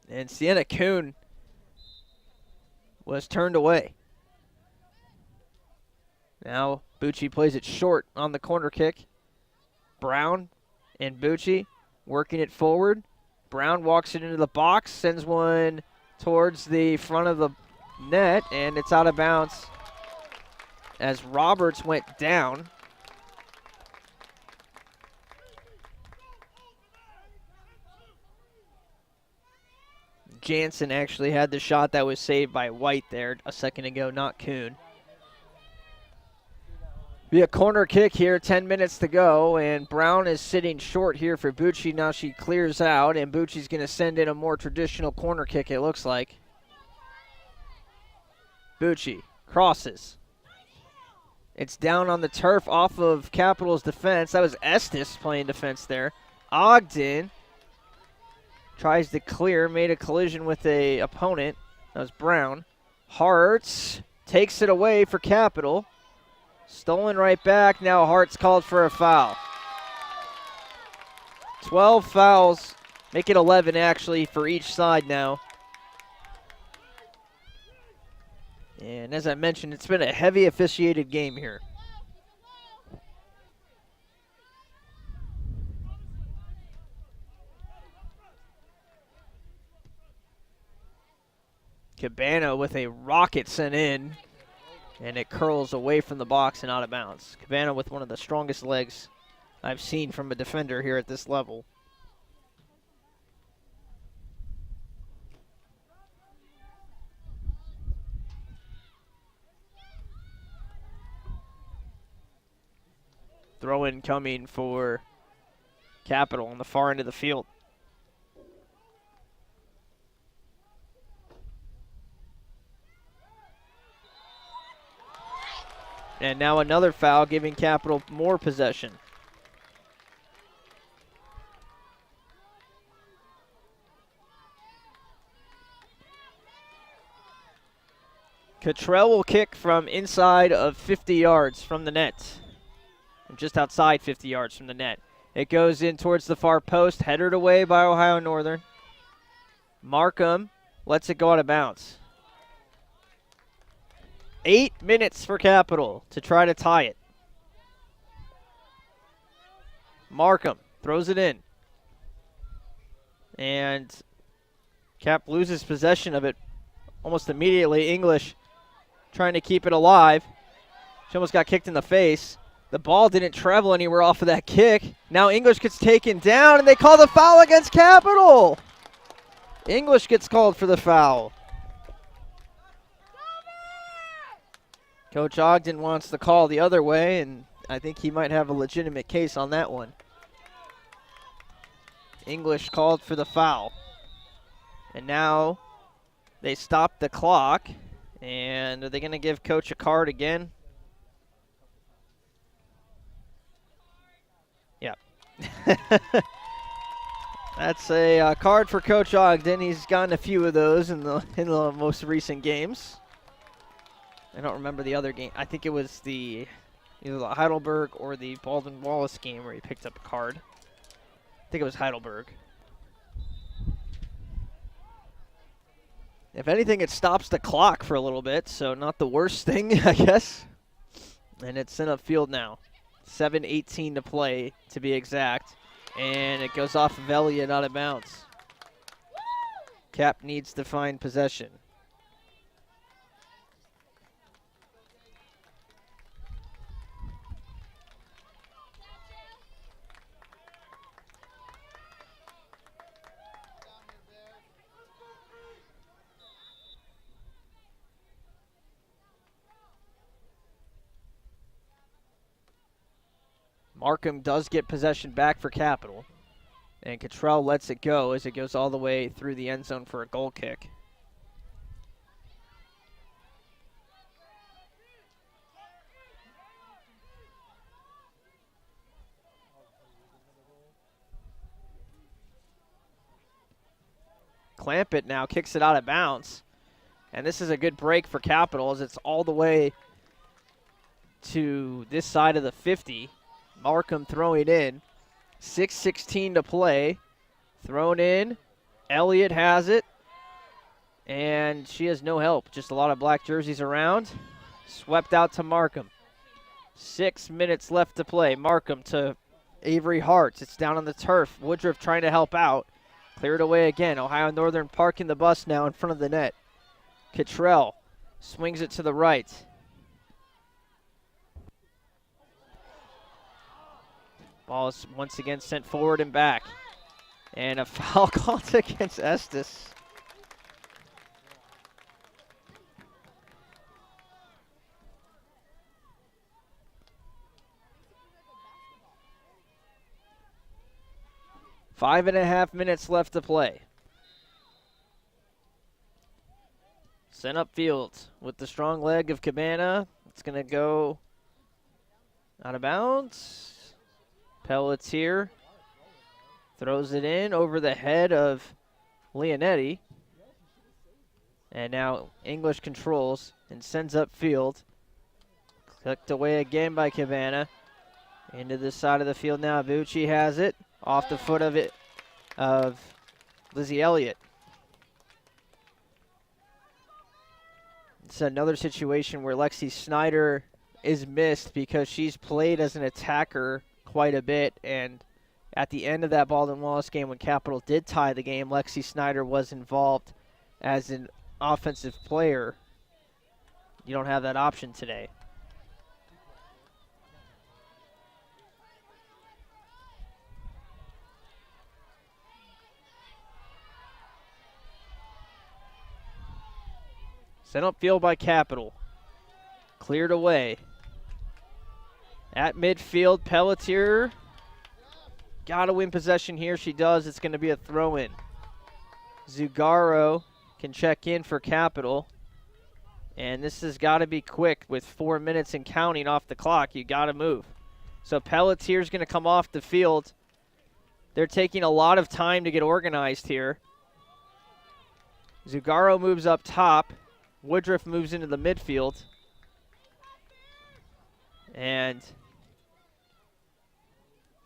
And Sienna Kuhn was turned away. Now Bucci plays it short on the corner kick. Brown and Bucci working it forward. Brown walks it into the box, sends one towards the front of the net, and it's out of bounds as Roberts went down. Jansen actually had the shot that was saved by White there a second ago, not Kuhn. Be a corner kick here, 10 minutes to go, and Brown is sitting short here for Bucci. Now she clears out, and Bucci's going to send in a more traditional corner kick, it looks like. Bucci crosses. It's down on the turf off of Capital's defense. That was Estes playing defense there. Ogden tries to clear, made a collision with a opponent. That was Brown. Hartz takes it away for Capital. Stolen right back. Now Hartz called for a foul. 12 fouls. Make it 11 actually for each side now. And as I mentioned, it's been a heavy officiated game here. Cabana with a rocket sent in, and it curls away from the box and out of bounds. Cabana with one of the strongest legs I've seen from a defender here at this level. Throw in coming for Capital on the far end of the field. And now another foul, giving Capital more possession. Cottrell will kick from inside of 50 yards from the net. Just outside 50 yards from the net. It goes in towards the far post, headed away by Ohio Northern. Markham lets it go out of bounds. 8 minutes for Capital to try to tie it. Markham throws it in. And Cap loses possession of it almost immediately. English trying to keep it alive. She almost got kicked in the face. The ball didn't travel anywhere off of that kick. Now English gets taken down, and they call the foul against Capital. English gets called for the foul. Coach Ogden wants the call the other way, and I think he might have a legitimate case on that one. English called for the foul. And now They stopped the clock. And are they going to give Coach a card again? Yep. That's a card for Coach Ogden. He's gotten a few of those in the most recent games. I don't remember the other game. I think it was either the Heidelberg or the Baldwin-Wallace game where he picked up a card. I think it was Heidelberg. If anything, it stops the clock for a little bit, so not the worst thing, I guess. And it's in upfield now. 7:18 to play, to be exact. And it goes off of Elliott out of bounds. Cap needs to find possession. Markham does get possession back for Capital. And Cottrell lets it go as it goes all the way through the end zone for a goal kick. Clampett now kicks it out of bounds. And this is a good break for Capital as it's all the way to this side of the 50. Markham throwing in. 6:16 to play. Thrown in. Elliott has it. And she has no help. Just a lot of black jerseys around. Swept out to Markham. 6 minutes left to play. Markham to Avery Hart. It's down on the turf. Woodruff trying to help out. Cleared away again. Ohio Northern parking the bus now in front of the net. Cottrell swings it to the right. Ball is once again sent forward and back. And a foul called against Estes. Five and a half minutes left to play. Sent upfield with the strong leg of Cabana. It's going to go out of bounds. Pelletier throws it in over the head of Leonetti. And now English controls and sends upfield. Clicked away again by Cabana. Into the side of the field now. Bucci has it. Off the foot of Lizzie Elliott. It's another situation where Lexi Snyder is missed because she's played as an attacker quite a bit, and at the end of that Baldwin-Wallace game when Capital did tie the game, Lexi Snyder was involved as an offensive player. You don't have that option today. Sent upfield by Capital. Cleared away. At midfield, Pelletier. Got to win possession here. She does. It's going to be a throw-in. Zugaro can check in for Capital. And this has got to be quick with 4 minutes and counting off the clock. You got to move. So Pelletier's going to come off the field. They're taking a lot of time to get organized here. Zugaro moves up top. Woodruff moves into the midfield. And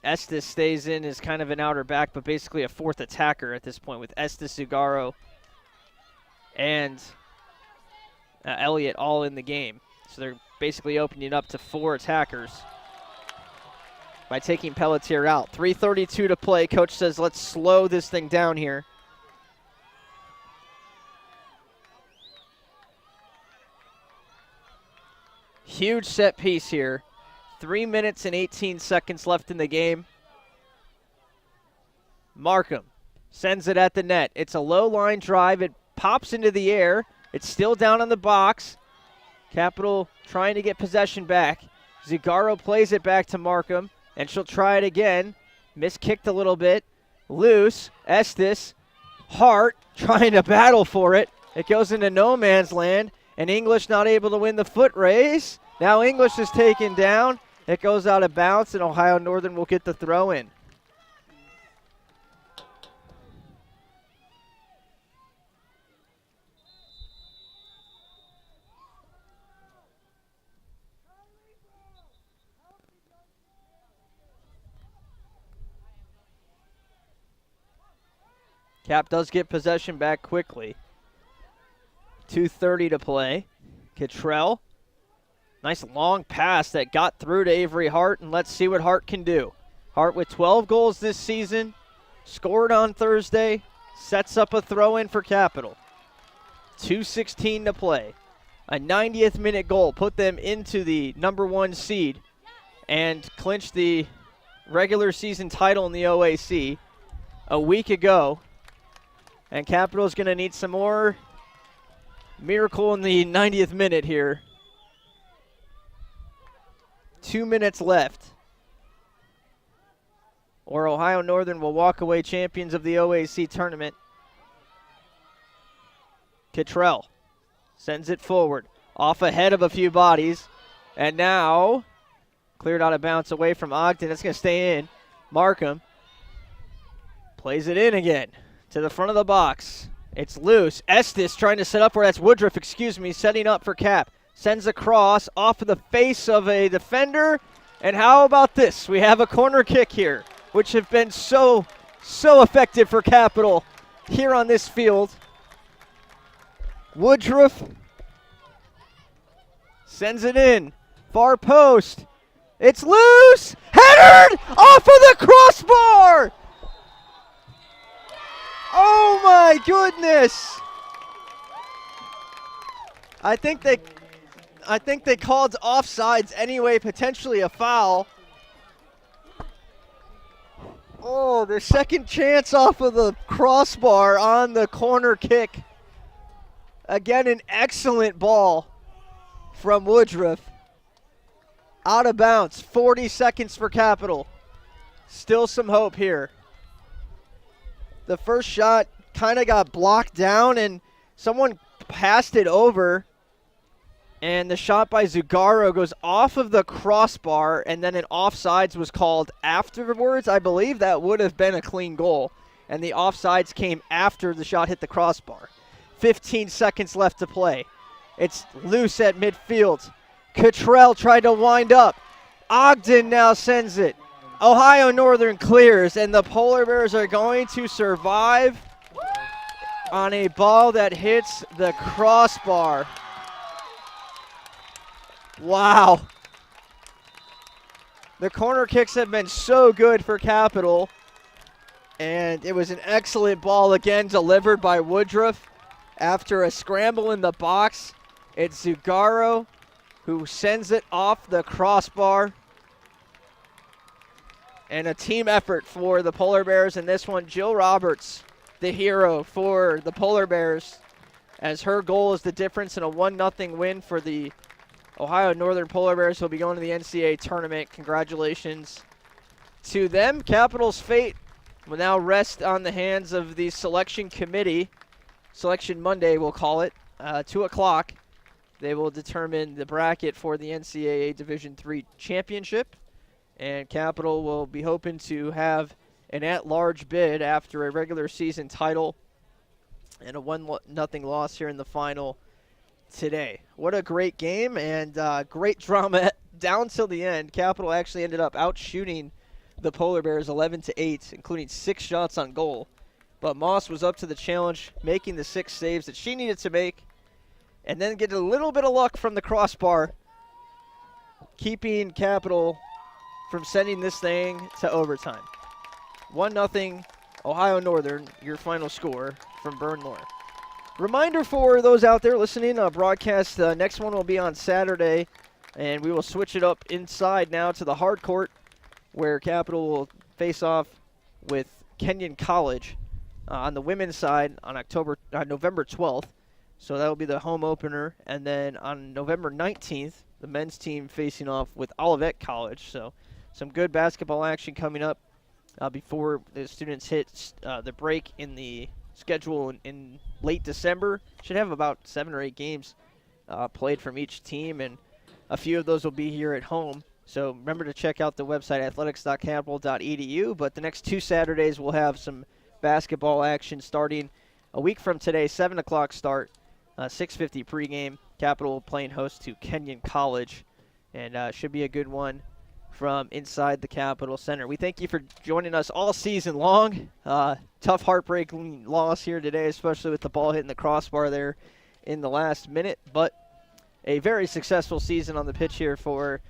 Estes stays in as kind of an outer back, but basically a fourth attacker at this point with Estes, Zugaro, and Elliott all in the game. So they're basically opening up to 4 attackers by taking Pelletier out. 3:32 to play. Coach says, let's slow this thing down here. Huge set piece here. 3 minutes and 18 seconds left in the game. Markham sends it at the net. It's a low line drive. It pops into the air. It's still down on the box. Capital trying to get possession back. Zugaro plays it back to Markham, and she'll try it again. Miskicked a little bit. Loose. Estes. Hart trying to battle for it. It goes into no man's land, and English not able to win the foot race. Now English is taken down. It goes out of bounds, and Ohio Northern will get the throw in. Cap does get possession back quickly. 2:30 to play. Cottrell. Nice long pass that got through to Avery Hart, and let's see what Hart can do. Hart with 12 goals this season, scored on Thursday, sets up a throw-in for Capital. 2:16 to play. A 90th minute goal put them into the #1 seed and clinched the regular season title in the OAC a week ago. And Capital is going to need some more miracle in the 90th minute here. 2 minutes left. Or Ohio Northern will walk away champions of the OAC tournament. Cottrell sends it forward, off ahead of a few bodies. And now, cleared out of bounds away from Ogden. It's going to stay in. Markham plays it in again to the front of the box. It's loose. Estes trying to set up where that's Woodruff, setting up for Cap. Sends a cross off of the face of a defender. And how about this? We have a corner kick here, which have been so effective for Capital here on this field. Woodruff sends it in. Far post. It's loose. Headed off of the crossbar. Oh my goodness. I think they called offsides anyway, potentially a foul. Oh, their second chance off of the crossbar on the corner kick. Again, an excellent ball from Woodruff. Out of bounds, 40 seconds for Capital. Still some hope here. The first shot kind of got blocked down and someone passed it over. And the shot by Zugaro goes off of the crossbar, and then an offsides was called afterwards. I believe that would have been a clean goal. And the offsides came after the shot hit the crossbar. 15 seconds left to play. It's loose at midfield. Cottrell tried to wind up. Ogden now sends it. Ohio Northern clears, and the Polar Bears are going to survive on a ball that hits the crossbar. Wow. The corner kicks have been so good for Capital, and it was an excellent ball again delivered by Woodruff. After a scramble in the box, it's Zugaro who sends it off the crossbar. And a team effort for the Polar Bears in this one. Jill Roberts, the hero for the Polar Bears, as her goal is the difference in a 1-0 win for the Ohio Northern Polar Bears, who will be going to the NCAA tournament. Congratulations to them. Capital's fate will now rest on the hands of the selection committee. Selection Monday, we'll call it. 2 o'clock, they will determine the bracket for the NCAA Division III championship. And Capital will be hoping to have an at-large bid after a regular season title and a 1-0 loss here in the final today. What a great game and great drama down till the end. Capital actually ended up out-shooting the Polar Bears 11-8, including 6 shots on goal. But Moss was up to the challenge, making the 6 saves that she needed to make, and then get a little bit of luck from the crossbar, keeping Capital from sending this thing to overtime. 1-0 Ohio Northern, your final score from Bernlohr. Reminder for those out there listening, broadcast, next one will be on Saturday, and we will switch it up inside now to the hard court, where Capital will face off with Kenyon College on the women's side on November 12th. So that will be the home opener. And then on November 19th, the men's team facing off with Olivet College. So some good basketball action coming up before the students hit the break in the schedule in late December. Should have about 7 or 8 games played from each team, and a few of those will be here at home. So remember to check out the website athletics.capital.edu. But the next 2 Saturdays we'll have some basketball action starting a week from today, 7 o'clock start, 6:50 pregame. Capital playing host to Kenyon College, and should be a good one from inside the Capitol Center. We thank you for joining us all season long. Tough, heartbreaking loss here today, especially with the ball hitting the crossbar there in the last minute, but a very successful season on the pitch here for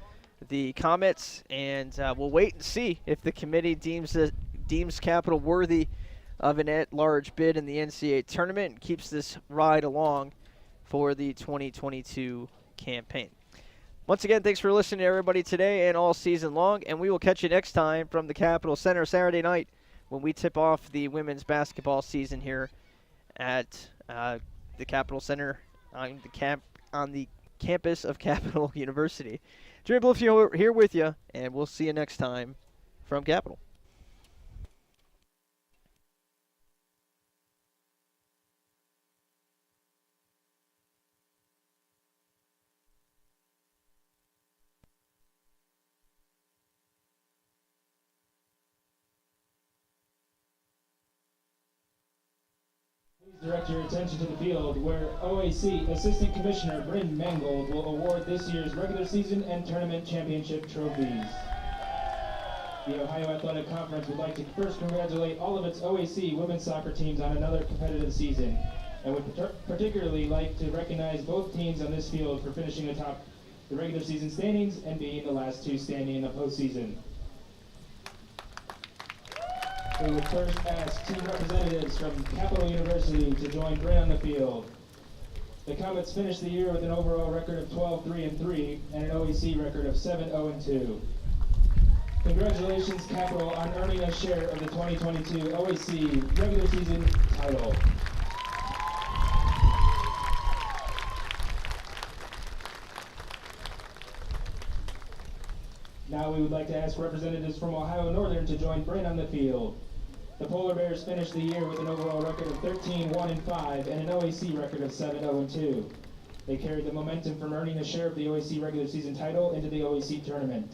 the Comets, and we'll wait and see if the committee deems Capital worthy of an at-large bid in the NCAA tournament and keeps this ride along for the 2022 campaign. Once again, thanks for listening to everybody today and all season long, and we will catch you next time from the Capitol Center Saturday night when we tip off the women's basketball season here at the Capitol Center on the campus of Capital University. Jerry Bluff here with you, and we'll see you next time from Capital. Please direct your attention to the field where OAC Assistant Commissioner Bryn Mangold will award this year's regular season and tournament championship trophies. The Ohio Athletic Conference would like to first congratulate all of its OAC women's soccer teams on another competitive season, and would particularly like to recognize both teams on this field for finishing atop the regular season standings and being the last 2 standing in the postseason. We would first ask team representatives from Capital University to join Bryn on the field. The Comets finished the year with an overall record of 12-3-3 and an OAC record of 7-0-2. Congratulations, Capital, on earning a share of the 2022 OAC regular season title. Now we would like to ask representatives from Ohio Northern to join Bryn on the field. The Polar Bears finished the year with an overall record of 13-1-5 and an OAC record of 7-0-2. They carried the momentum from earning a share of the OAC regular season title into the OAC tournament.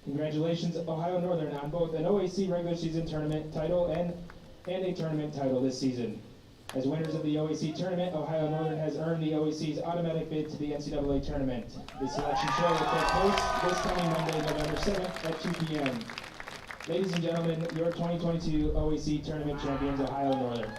Congratulations, Ohio Northern, on both an OAC regular season tournament title and a tournament title this season. As winners of the OAC tournament, Ohio Northern has earned the OAC's automatic bid to the NCAA tournament. The selection show will take place this coming Monday, November 7th at 2 p.m. Ladies and gentlemen, your 2022 OAC tournament champions, Ohio Northern.